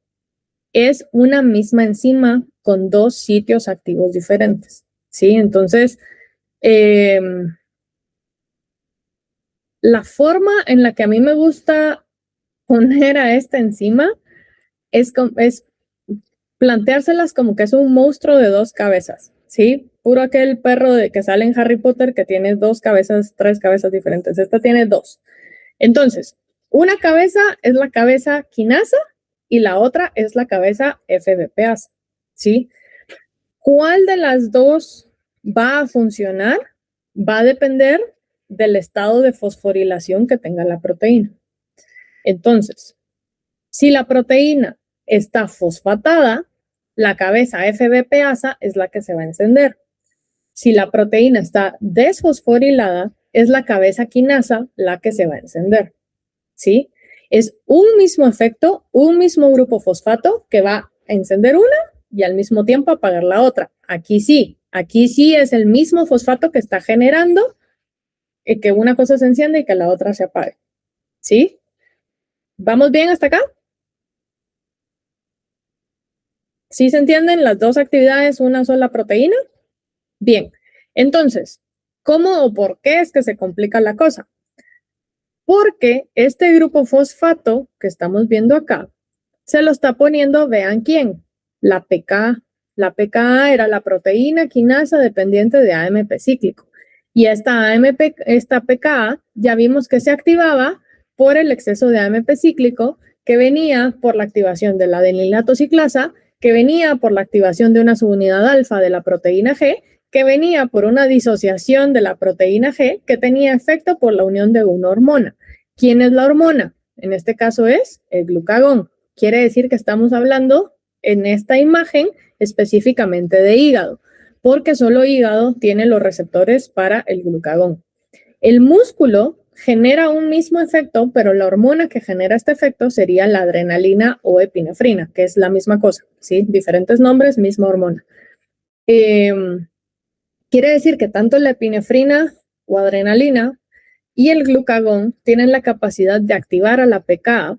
Es una misma enzima con dos sitios activos diferentes. ¿Sí? Entonces, la forma en la que a mí me gusta poner a esta enzima es planteárselas como que es un monstruo de dos cabezas, ¿sí? Puro aquel perro que sale en Harry Potter que tiene dos cabezas, tres cabezas diferentes. Esta tiene dos. Entonces, una cabeza es la cabeza quinasa y la otra es la cabeza FBPasa, ¿sí? ¿Cuál de las dos va a funcionar? Va a depender del estado de fosforilación que tenga la proteína. Entonces, si la proteína está fosfatada, la cabeza FBPasa es la que se va a encender. Si la proteína está desfosforilada, es la cabeza quinasa la que se va a encender. ¿Sí? Es un mismo efecto, un mismo grupo fosfato que va a encender una y al mismo tiempo apagar la otra. Aquí sí es el mismo fosfato que está generando que una cosa se enciende y que la otra se apague. ¿Sí? ¿Vamos bien hasta acá? ¿Sí se entienden las dos actividades, una sola proteína? Bien, entonces, ¿cómo o por qué es que se complica la cosa? Porque este grupo fosfato que estamos viendo acá, se lo está poniendo, vean quién, la PKA. La PKA era la proteína quinasa dependiente de AMP cíclico. Y esta PKA ya vimos que se activaba por el exceso de AMP cíclico que venía por la activación de la adenilato ciclasa, que venía por la activación de una subunidad alfa de la proteína G, que venía por una disociación de la proteína G que tenía efecto por la unión de una hormona. ¿Quién es la hormona? En este caso es el glucagón. Quiere decir que estamos hablando en esta imagen específicamente de hígado, porque solo hígado tiene los receptores para el glucagón. El músculo genera un mismo efecto, pero la hormona que genera este efecto sería la adrenalina o epinefrina, que es la misma cosa, ¿sí? Diferentes nombres, misma hormona. Quiere decir que tanto la epinefrina o adrenalina y el glucagón tienen la capacidad de activar a la PKA.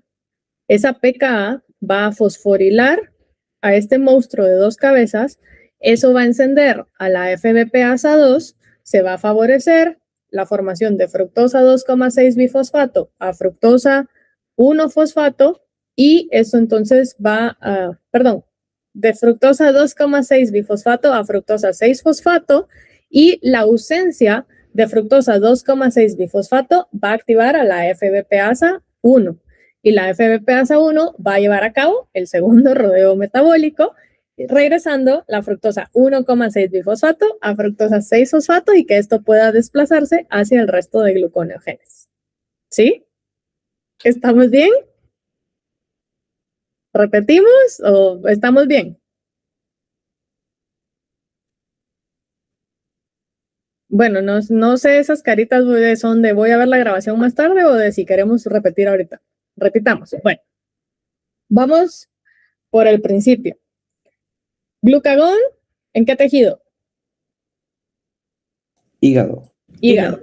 Esa PKA va a fosforilar a este monstruo de dos cabezas, eso va a encender a la FBPasa2, se va a favorecer la formación de fructosa 2,6 bifosfato a fructosa 1 fosfato y eso entonces va a, de fructosa 2,6 bifosfato a fructosa 6 fosfato y la ausencia de fructosa 2,6 bifosfato va a activar a la FBPasa 1 y la FBPasa 1 va a llevar a cabo el segundo rodeo metabólico regresando la fructosa 1,6 bifosfato a fructosa 6 fosfato y que esto pueda desplazarse hacia el resto de gluconeogenes. ¿Sí? ¿Estamos bien? ¿Repetimos o estamos bien? Bueno, no sé esas caritas son de voy a ver la grabación más tarde o de si queremos repetir ahorita. Repitamos. Bueno, vamos por el principio. Glucagón, ¿en qué tejido? Hígado. Hígado.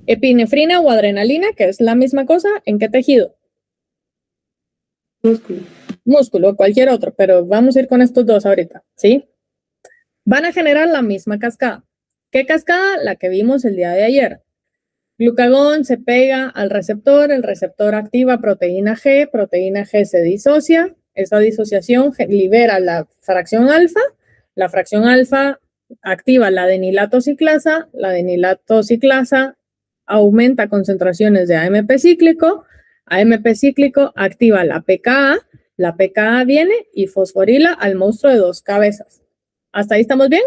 Epinefrina o adrenalina, que es la misma cosa, ¿en qué tejido? Músculo. Músculo, cualquier otro, pero vamos a ir con estos dos ahorita, ¿sí? van a generar la misma cascada. ¿Qué cascada? La que vimos el día de ayer. Glucagón se pega al receptor, el receptor activa proteína G se disocia, esa disociación libera la fracción alfa activa la adenilatociclasa, la adenilatociclasa aumenta concentraciones de AMP cíclico activa la PKA viene y fosforila al monstruo de 2 cabezas. ¿Hasta ahí estamos bien?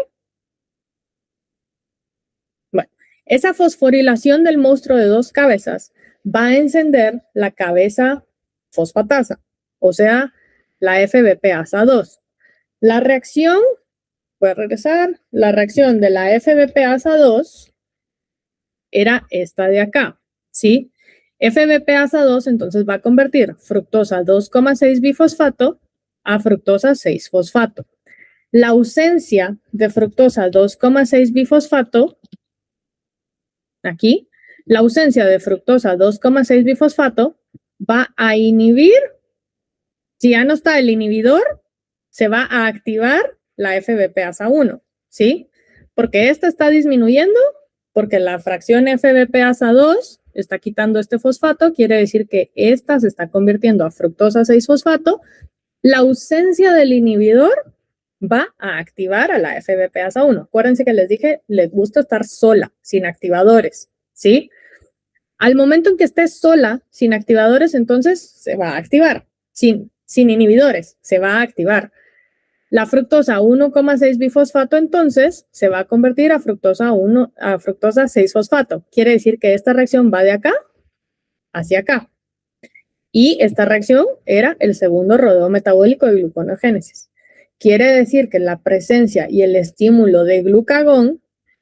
Bueno, esa fosforilación del monstruo de 2 cabezas va a encender la cabeza fosfatasa, o sea, la FBPasa2. La reacción, voy a regresar, la reacción de la FBPasa2 era esta de acá, ¿sí? FBPasa2 entonces va a convertir fructosa 2,6 bifosfato a fructosa 6 fosfato. La ausencia de fructosa 2,6 bifosfato, aquí, la ausencia de fructosa 2,6 bifosfato va a inhibir, si ya no está el inhibidor, se va a activar la FBPasa1, ¿sí? Porque esta está disminuyendo, porque la fracción FBPasa2 está quitando este fosfato, quiere decir que esta se está convirtiendo a fructosa 6 fosfato. La ausencia del inhibidor va a activar a la FBPasa1. Acuérdense que les dije, les gusta estar sola, sin activadores, ¿sí? Al momento en que esté sola, sin activadores, entonces se va a activar. Sin inhibidores, se va a activar. La fructosa 1,6 bifosfato entonces se va a convertir a fructosa 6 fosfato. Quiere decir que esta reacción va de acá hacia acá. Y esta reacción era el segundo rodeo metabólico de gluconeogénesis. Quiere decir que la presencia y el estímulo de glucagón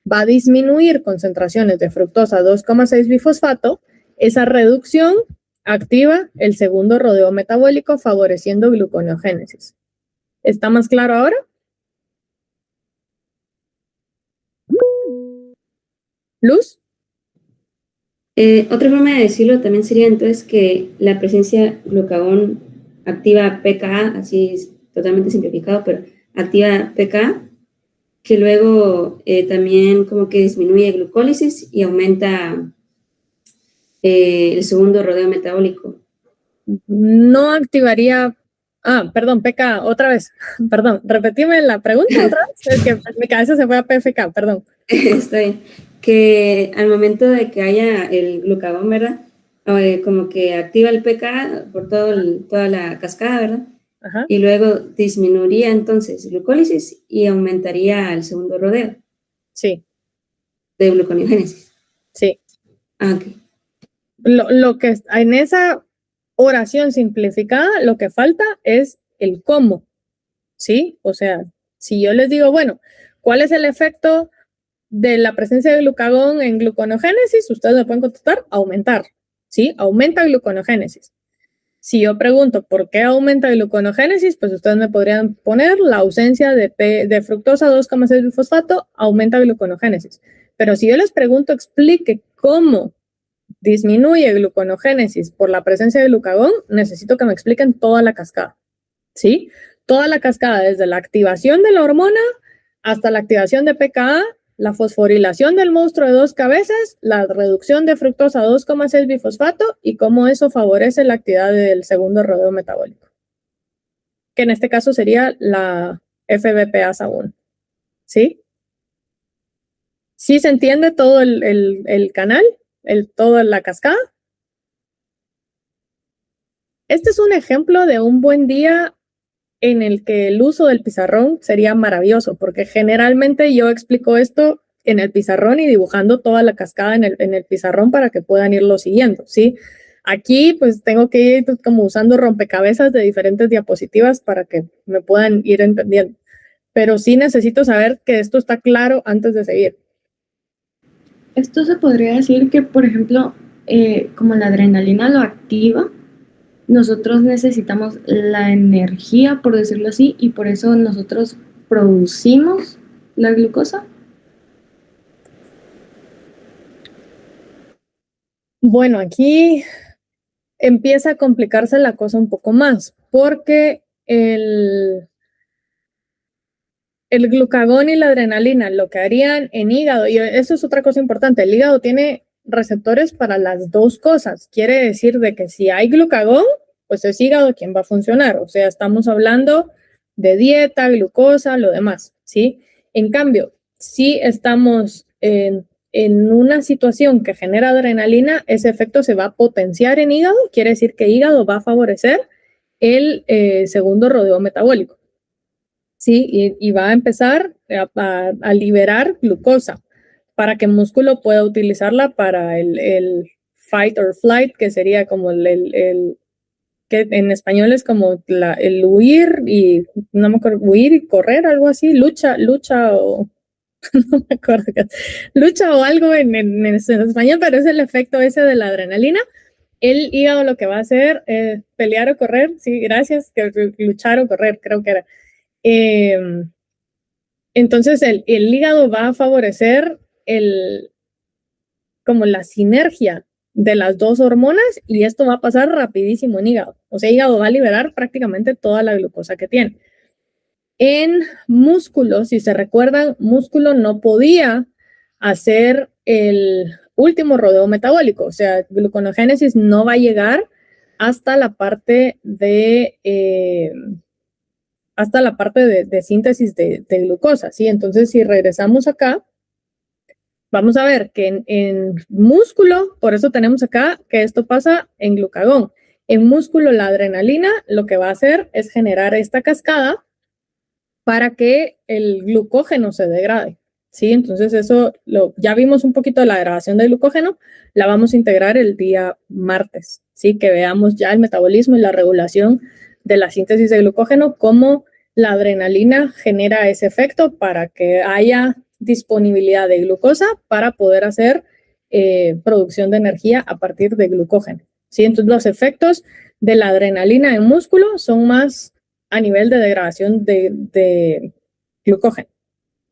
va a disminuir concentraciones de fructosa 2,6 bifosfato. Esa reducción activa el segundo rodeo metabólico favoreciendo gluconeogénesis. ¿Está más claro ahora? ¿Luz? Otra forma de decirlo también sería entonces que la presencia de glucagón activa PKA, así es totalmente simplificado, pero activa PKA, que luego también como que disminuye glucólisis y aumenta el segundo rodeo metabólico. No activaría... perdón, PK, otra vez. Perdón, repetime la pregunta otra vez. Es que mi cabeza se fue a PFK, perdón. Está bien. Que al momento de que haya el glucagón, ¿verdad? Como que activa el PK por toda la cascada, ¿verdad? Ajá. Y luego disminuiría entonces glucólisis y aumentaría el segundo rodeo. Sí. De gluconeogénesis. Sí. Ok. Lo que en esa oración simplificada, lo que falta es el cómo, ¿sí? O sea, si yo les digo, bueno, ¿cuál es el efecto de la presencia de glucagón en gluconeogénesis? Ustedes me pueden contestar, aumentar, ¿sí? Aumenta gluconeogénesis. Si yo pregunto por qué aumenta gluconeogénesis, pues ustedes me podrían poner la ausencia de fructosa 2,6 bifosfato aumenta gluconeogénesis. Pero si yo les pregunto, explique cómo disminuye gluconeogénesis por la presencia de glucagón, necesito que me expliquen toda la cascada, ¿sí? Toda la cascada, desde la activación de la hormona hasta la activación de PKA, la fosforilación del monstruo de 2 cabezas, la reducción de fructosa 2,6 bifosfato y cómo eso favorece la actividad del segundo rodeo metabólico, que en este caso sería la FBPasa1, ¿sí? ¿Sí se entiende todo el canal? Toda la cascada. Este es un ejemplo de un buen día en el que el uso del pizarrón sería maravilloso, porque generalmente yo explico esto en el pizarrón y dibujando toda la cascada en el pizarrón para que puedan irlo siguiendo, ¿sí? Aquí pues tengo que ir como usando rompecabezas de diferentes diapositivas para que me puedan ir entendiendo. Pero sí necesito saber que esto está claro antes de seguir. Esto se podría decir que, por ejemplo, como la adrenalina lo activa, nosotros necesitamos la energía, por decirlo así, y por eso nosotros producimos la glucosa. Bueno, aquí empieza a complicarse la cosa un poco más, porque el glucagón y la adrenalina lo que harían en hígado, y eso es otra cosa importante, el hígado tiene receptores para las dos cosas. Quiere decir de que si hay glucagón, pues es hígado quien va a funcionar. O sea, estamos hablando de dieta, glucosa, lo demás, ¿sí? En cambio, si estamos en una situación que genera adrenalina, ese efecto se va a potenciar en hígado. Quiere decir que hígado va a favorecer el segundo rodeo metabólico, ¿sí? Y va a empezar a liberar glucosa para que el músculo pueda utilizarla para el fight or flight, que sería como que en español es como el huir y, no me acuerdo, huir y correr, algo así, lucha o, no me acuerdo, lucha o algo en español, pero es el efecto ese de la adrenalina. El hígado lo que va a hacer es pelear o correr, sí, gracias, que luchar o correr, creo que era. Entonces el hígado va a favorecer como la sinergia de las dos hormonas y esto va a pasar rapidísimo en hígado. O sea, hígado va a liberar prácticamente toda la glucosa que tiene. En músculo, si se recuerdan, músculo no podía hacer el último rodeo metabólico. O sea, gluconeogénesis no va a llegar hasta la parte de síntesis de glucosa, ¿sí? Entonces, si regresamos acá, vamos a ver que en músculo, por eso tenemos acá que esto pasa en glucagón. En músculo, la adrenalina lo que va a hacer es generar esta cascada para que el glucógeno se degrade, ¿sí? Entonces eso, ya vimos un poquito de la degradación del glucógeno, la vamos a integrar el día martes, ¿sí? Que veamos ya el metabolismo y la regulación de la síntesis de glucógeno, cómo la adrenalina genera ese efecto para que haya disponibilidad de glucosa para poder hacer producción de energía a partir de glucógeno, ¿sí? Entonces los efectos de la adrenalina en músculo son más a nivel de degradación de glucógeno,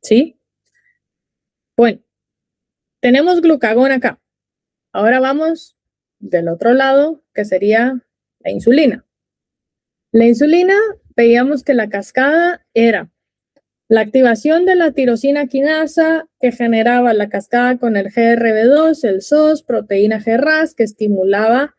¿sí? Bueno, tenemos glucagón acá. Ahora vamos del otro lado, que sería la insulina. La insulina, veíamos que la cascada era la activación de la tirosina quinasa que generaba la cascada con el GRB2, el SOS, proteína GRAS, que estimulaba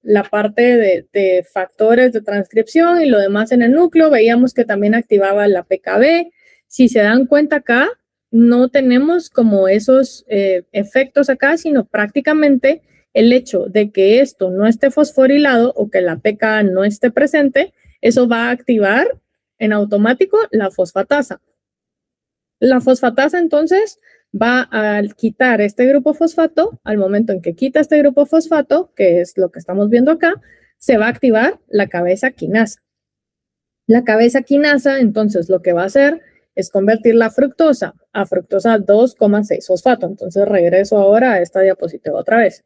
la parte de factores de transcripción y lo demás en el núcleo. Veíamos que también activaba la PKB. Si se dan cuenta acá, no tenemos como esos efectos acá, sino prácticamente el hecho de que esto no esté fosforilado o que la PKA no esté presente, eso va a activar en automático la fosfatasa. La fosfatasa entonces va a quitar este grupo fosfato. Al momento en que quita este grupo fosfato, que es lo que estamos viendo acá, se va a activar la cabeza quinasa. La cabeza quinasa entonces lo que va a hacer es convertir la fructosa a fructosa 2,6 fosfato. Entonces regreso ahora a esta diapositiva otra vez.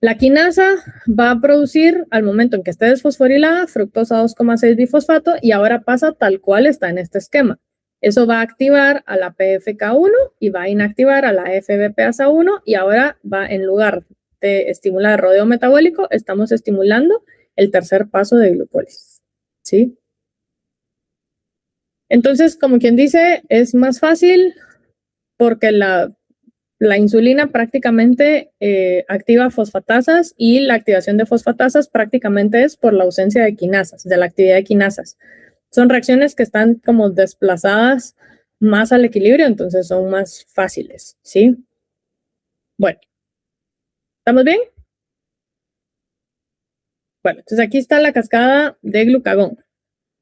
La quinasa va a producir, al momento en que esté desfosforilada, fructosa 2,6 bifosfato y ahora pasa tal cual está en este esquema. Eso va a activar a la PFK1 y va a inactivar a la FBPasa1 y ahora va, en lugar de estimular el rodeo metabólico, estamos estimulando el tercer paso de glucólisis, ¿sí? Entonces, como quien dice, es más fácil porque la insulina prácticamente activa fosfatasas y la activación de fosfatasas prácticamente es por la ausencia de quinasas, de la actividad de quinasas. Son reacciones que están como desplazadas más al equilibrio, entonces son más fáciles, ¿sí? Bueno, ¿estamos bien? Bueno, entonces aquí está la cascada de glucagón,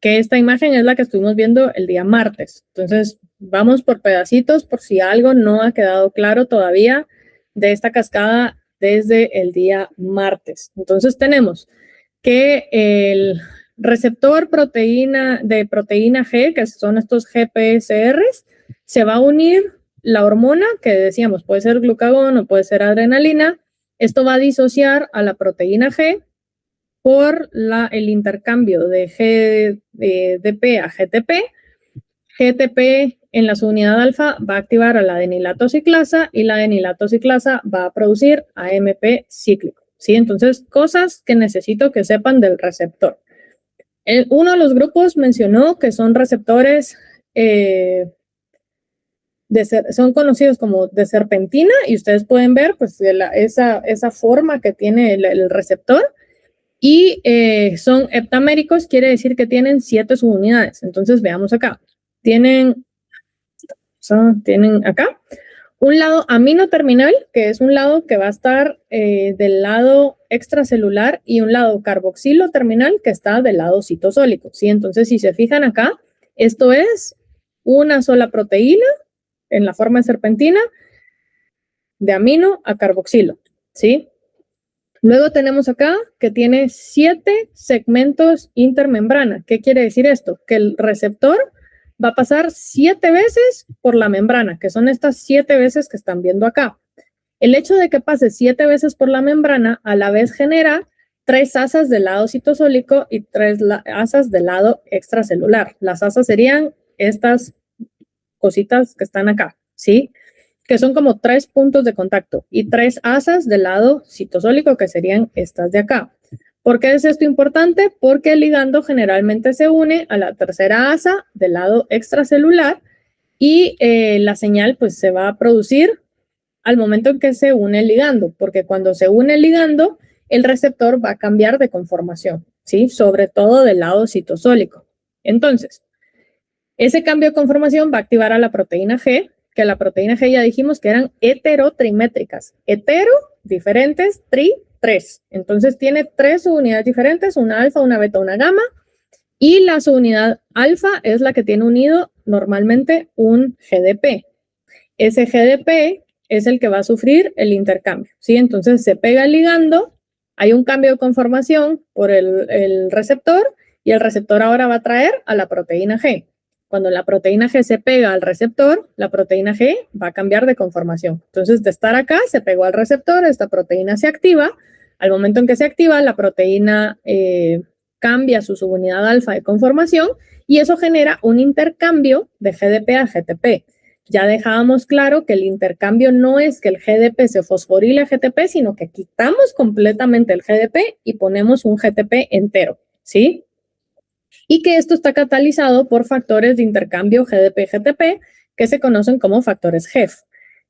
que esta imagen es la que estuvimos viendo el día martes. Entonces, vamos por pedacitos por si algo no ha quedado claro todavía de esta cascada desde el día martes. Entonces, tenemos que el receptor de proteína G, que son estos GPSRs, se va a unir la hormona, que decíamos puede ser glucagón o puede ser adrenalina. Esto va a disociar a la proteína G por el intercambio de GDP a GTP. GTP en la subunidad alfa va a activar a la adenilatociclasa y la adenilatociclasa va a producir AMP cíclico, ¿sí? Entonces, cosas que necesito que sepan del receptor. Uno de los grupos mencionó que son receptores son conocidos como de serpentina, y ustedes pueden ver pues esa forma que tiene el receptor, y son heptaméricos, quiere decir que tienen 7 subunidades. Entonces veamos acá, tienen acá un lado amino terminal, que es un lado que va a estar del lado extracelular, y un lado carboxilo terminal que está del lado citosólico, ¿sí? Entonces, si se fijan acá, esto es una sola proteína en la forma de serpentina, de amino a carboxilo, ¿sí? Luego tenemos acá que tiene 7 segmentos intermembrana. ¿Qué quiere decir esto? Que el receptor va a pasar 7 veces por la membrana, que son estas 7 veces que están viendo acá. El hecho de que pase 7 veces por la membrana a la vez genera 3 asas del lado citosólico y 3 asas del lado extracelular. Las asas serían estas cositas que están acá, ¿sí? Que son como 3 puntos de contacto, y 3 asas del lado citosólico, que serían estas de acá. ¿Por qué es esto importante? Porque el ligando generalmente se une a la tercera asa del lado extracelular, y la señal pues se va a producir al momento en que se une el ligando, porque cuando se une el ligando, el receptor va a cambiar de conformación, ¿sí? Sobre todo del lado citosólico. Entonces, ese cambio de conformación va a activar a la proteína G, que la proteína G ya dijimos que eran heterotrimétricas. Hetero, diferentes, tri, 3. Entonces tiene 3 subunidades diferentes, una alfa, una beta, una gamma, y la subunidad alfa es la que tiene unido normalmente un GDP. Ese GDP es el que va a sufrir el intercambio, ¿sí? Entonces se pega el ligando, hay un cambio de conformación por el receptor, y el receptor ahora va a traer a la proteína G. Cuando la proteína G se pega al receptor, la proteína G va a cambiar de conformación. Entonces, de estar acá, se pegó al receptor, esta proteína se activa. Al momento en que se activa, la proteína cambia su subunidad alfa de conformación, y eso genera un intercambio de GDP a GTP. Ya dejábamos claro que el intercambio no es que el GDP se fosforile a GTP, sino que quitamos completamente el GDP y ponemos un GTP entero, ¿sí? Y que esto está catalizado por factores de intercambio GDP-GTP que se conocen como factores GEF.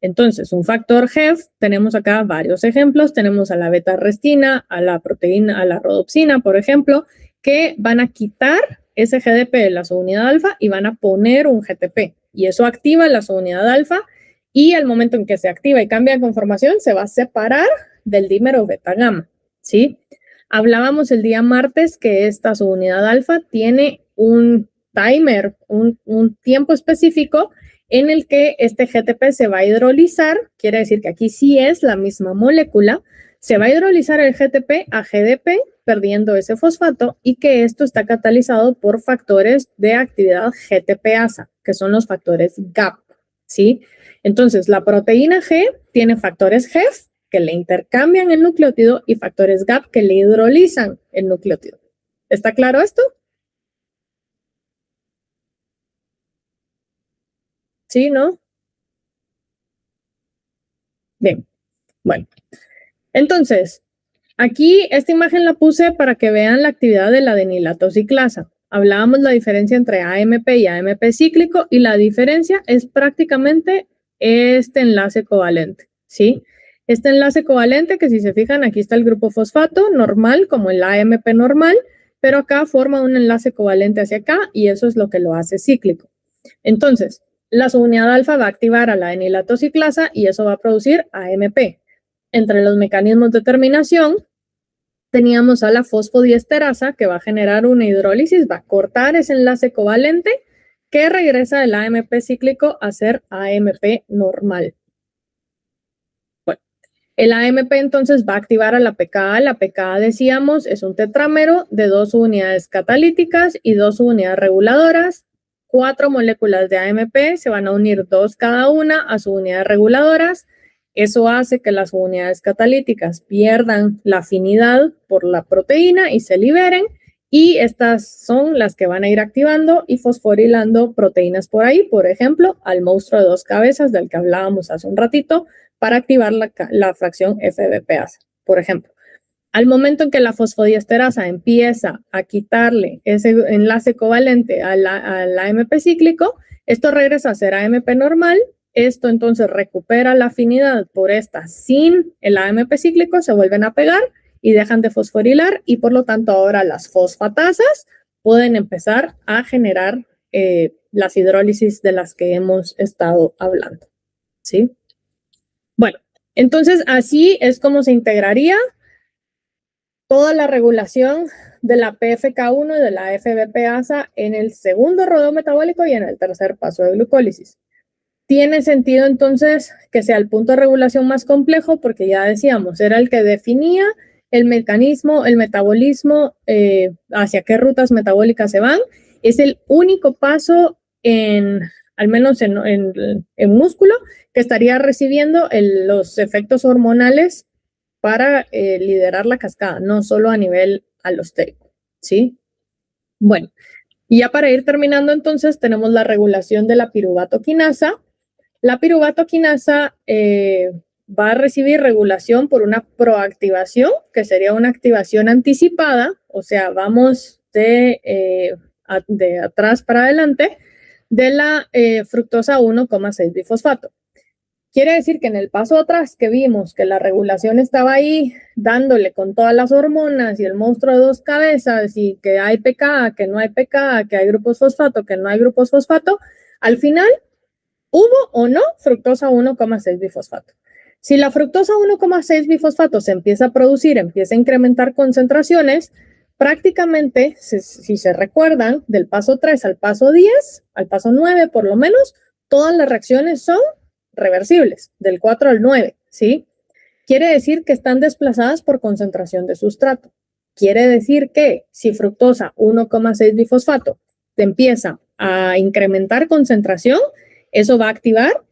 Entonces, un factor GEF, tenemos acá varios ejemplos, tenemos a la beta-arrestina, a la proteína, a la rodopsina, por ejemplo, que van a quitar ese GDP de la subunidad alfa y van a poner un GTP, y eso activa la subunidad alfa, y al momento en que se activa y cambia de conformación, se va a separar del dímero beta-gamma, ¿sí? Hablábamos el día martes que esta subunidad alfa tiene un timer, un tiempo específico en el que este GTP se va a hidrolizar, quiere decir que aquí sí es la misma molécula, se va a hidrolizar el GTP a GDP, perdiendo ese fosfato, y que esto está catalizado por factores de actividad GTPasa, que son los factores GAP, ¿sí? Entonces, la proteína G tiene factores GEF, que le intercambian el nucleótido, y factores GAP que le hidrolizan el nucleótido. ¿Está claro esto? ¿Sí, no? Bien, bueno. Entonces, aquí esta imagen la puse para que vean la actividad de la adenilatociclasa. Hablábamos la diferencia entre AMP y AMP cíclico, y la diferencia es prácticamente este enlace covalente, ¿sí? Este enlace covalente, que si se fijan, aquí está el grupo fosfato normal, como el AMP normal, pero acá forma un enlace covalente hacia acá, y eso es lo que lo hace cíclico. Entonces, la subunidad alfa va a activar a la adenilatociclasa, y eso va a producir AMP. Entre los mecanismos de terminación, teníamos a la fosfodiesterasa, que va a generar una hidrólisis, va a cortar ese enlace covalente, que regresa del AMP cíclico a ser AMP normal. El AMP entonces va a activar a la pKa. La pKa, decíamos, es un tetrámero de 2 unidades catalíticas y 2 unidades reguladoras. 4 moléculas de AMP se van a unir 2 cada una a subunidades reguladoras. Eso hace que las unidades catalíticas pierdan la afinidad por la proteína y se liberen, y estas son las que van a ir activando y fosforilando proteínas por ahí, por ejemplo, al monstruo de 2 cabezas del que hablábamos hace un ratito, para activar la fracción FBPasa, por ejemplo. Al momento en que la fosfodiesterasa empieza a quitarle ese enlace covalente al AMP cíclico, Esto regresa a ser AMP normal. Esto entonces recupera la afinidad por esta sin el AMP cíclico, se vuelven a pegar y dejan de fosforilar y por lo tanto ahora las fosfatasas pueden empezar a generar las hidrólisis de las que hemos estado hablando, ¿sí? Bueno, entonces así es como se integraría toda la regulación de la PFK1 y de la FBPasa en el segundo rodeo metabólico y en el tercer paso de glucólisis. Tiene sentido entonces que sea el punto de regulación más complejo porque ya decíamos, era el que definía el mecanismo, el metabolismo, hacia qué rutas metabólicas se van. Es el único paso al menos en músculo, que estaría recibiendo los efectos hormonales para liderar la cascada, no solo a nivel alostérico, ¿sí? Bueno, y ya para ir terminando entonces tenemos la regulación de la piruvatoquinasa. La piruvatoquinasa va a recibir regulación por una proactivación, que sería una activación anticipada, o sea, vamos de atrás para adelante, de la fructosa 1,6 bifosfato. Quiere decir que en el paso atrás que vimos que la regulación estaba ahí dándole con todas las hormonas y el monstruo de dos cabezas y que hay pKa, que no hay pKa, que hay grupos fosfato, que no hay grupos fosfato, al final hubo o no fructosa 1,6 bifosfato. Si la fructosa 1,6 bifosfato se empieza a producir, empieza a incrementar concentraciones, prácticamente, si se recuerdan, del paso 3 al paso 10, al paso 9 por lo menos, todas las reacciones son reversibles, del 4 al 9, ¿sí? Quiere decir que están desplazadas por concentración de sustrato. Quiere decir que si fructosa 1,6 bifosfato te empieza a incrementar concentración, eso va a activar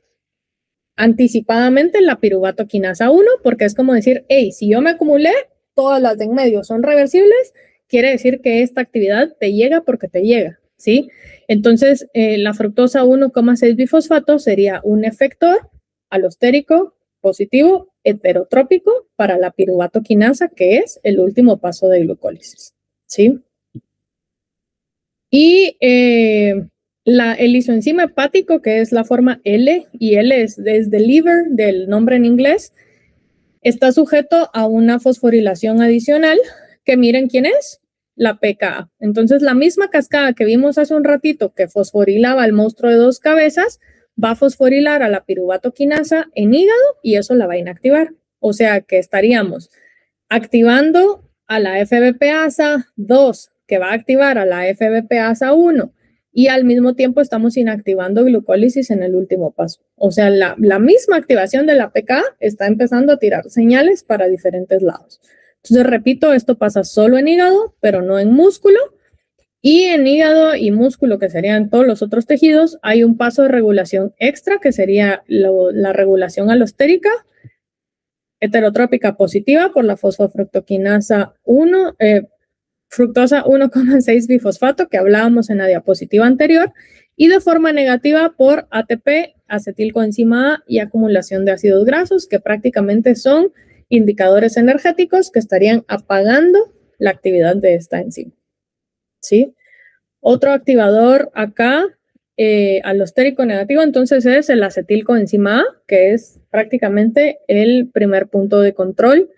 anticipadamente la piruvatoquinasa 1, porque es como decir, hey, si yo me acumulé, todas las de en medio son reversibles, quiere decir que esta actividad te llega porque te llega, ¿sí? Entonces, la fructosa 1,6 bifosfato sería un efector alostérico positivo heterotrópico para la piruvatoquinasa, que es el último paso de glucólisis, ¿sí? Y el isoenzima hepático, que es la forma L, y L es desde liver, del nombre en inglés, está sujeto a una fosforilación adicional, que miren quién es, la pKa. Entonces, la misma cascada que vimos hace un ratito que fosforilaba al monstruo de dos cabezas, va a fosforilar a la piruvatoquinasa en hígado y eso la va a inactivar. O sea que estaríamos activando a la FBPasa 2, que va a activar a la FBPasa 1, y al mismo tiempo estamos inactivando glucólisis en el último paso. O sea, la misma activación de la pKa está empezando a tirar señales para diferentes lados. Entonces, repito, esto pasa solo en hígado, pero no en músculo. Y en hígado y músculo, que serían todos los otros tejidos, hay un paso de regulación extra, que sería la regulación alostérica, heterotrópica positiva por la fosfofructoquinasa 1, fructosa 1,6 bifosfato, que hablábamos en la diapositiva anterior, y de forma negativa por ATP, acetilcoenzima A y acumulación de ácidos grasos, que prácticamente son indicadores energéticos que estarían apagando la actividad de esta enzima, ¿sí? Otro activador acá, alostérico negativo, entonces es el acetilcoenzima A, que es prácticamente el primer punto de control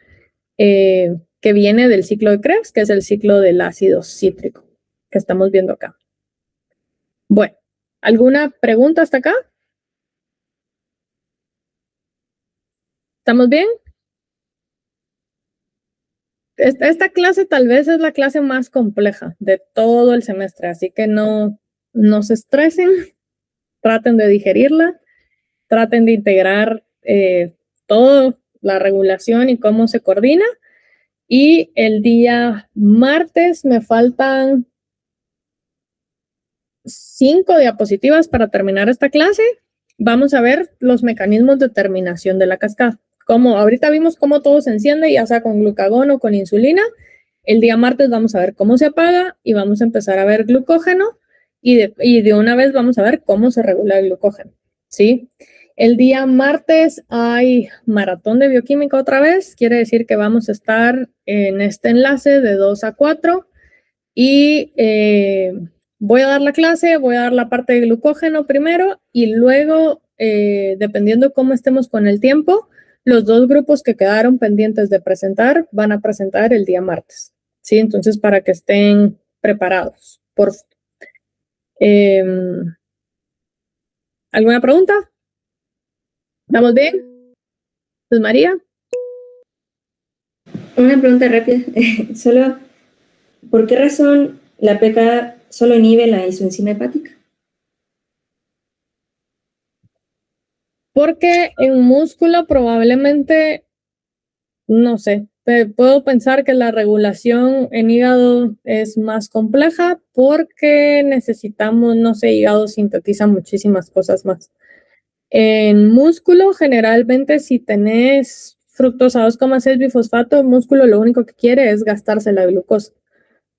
que viene del ciclo de Krebs, que es el ciclo del ácido cítrico que estamos viendo acá. Bueno, ¿alguna pregunta hasta acá? ¿Estamos bien? Esta clase tal vez es la clase más compleja de todo el semestre, así que no se estresen, traten de digerirla, traten de integrar toda la regulación y cómo se coordina. Y el día martes me faltan 5 diapositivas para terminar esta clase. Vamos a ver los mecanismos de terminación de la cascada. Como ahorita vimos cómo todo se enciende, ya sea con glucagón o con insulina. El día martes vamos a ver cómo se apaga y vamos a empezar a ver glucógeno y de una vez vamos a ver cómo se regula el glucógeno, ¿sí? El día martes hay maratón de bioquímica otra vez, quiere decir que vamos a estar en este enlace de 2 a 4 y voy a dar la clase, voy a dar la parte de glucógeno primero y luego, dependiendo cómo estemos con el tiempo, los dos grupos que quedaron pendientes de presentar van a presentar el día martes, ¿sí? Entonces, para que estén preparados. ¿Alguna pregunta? ¿Estamos bien? Pues María. Una pregunta rápida. Solo, ¿por qué razón la PK solo inhibe la isoenzima hepática? Porque en músculo probablemente, no sé, puedo pensar que la regulación en hígado es más compleja porque necesitamos, no sé, hígado sintetiza muchísimas cosas más. En músculo, generalmente, si tenés fructosa 2,6 bifosfato, el músculo lo único que quiere es gastarse la glucosa.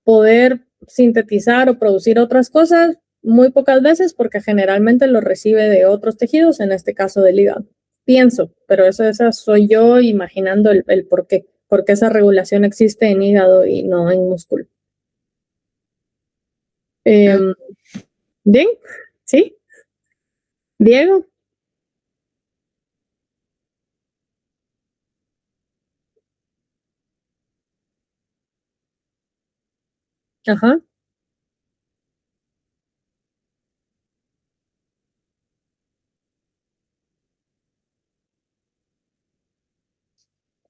Poder sintetizar o producir otras cosas, muy pocas veces, porque generalmente lo recibe de otros tejidos, en este caso del hígado. Pienso, pero esa soy yo imaginando el por qué esa regulación existe en hígado y no en músculo. ¿Bien? ¿Sí? ¿Diego? Ajá.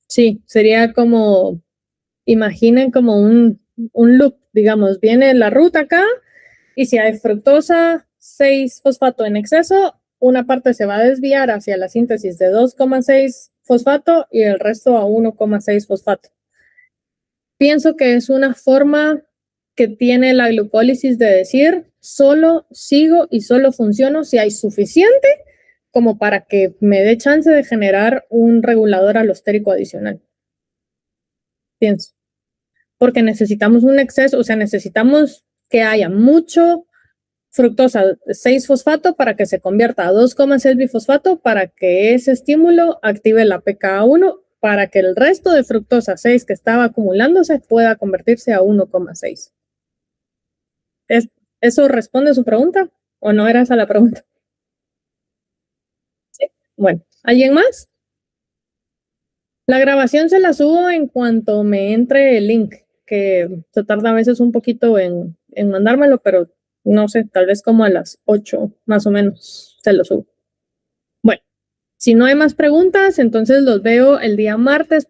Sí, sería como, imaginen como un loop, digamos, viene la ruta acá y si hay fructosa 6 fosfato en exceso, una parte se va a desviar hacia la síntesis de 2,6 fosfato y el resto a 1,6 fosfato. Pienso que es una forma que tiene la glucólisis de decir, solo sigo y solo funciono si hay suficiente como para que me dé chance de generar un regulador alostérico adicional. Pienso. Porque necesitamos un exceso, o sea, necesitamos que haya mucho fructosa 6 fosfato para que se convierta a 2,6 bifosfato para que ese estímulo active la pKa1 para que el resto de fructosa 6 que estaba acumulándose pueda convertirse a 1,6. ¿Eso responde a su pregunta o no era esa la pregunta? Sí. Bueno, ¿alguien más? La grabación se la subo en cuanto me entre el link, que se tarda a veces un poquito en mandármelo, pero no sé, tal vez como a las 8 más o menos se lo subo. Bueno, si no hay más preguntas, entonces los veo el día martes.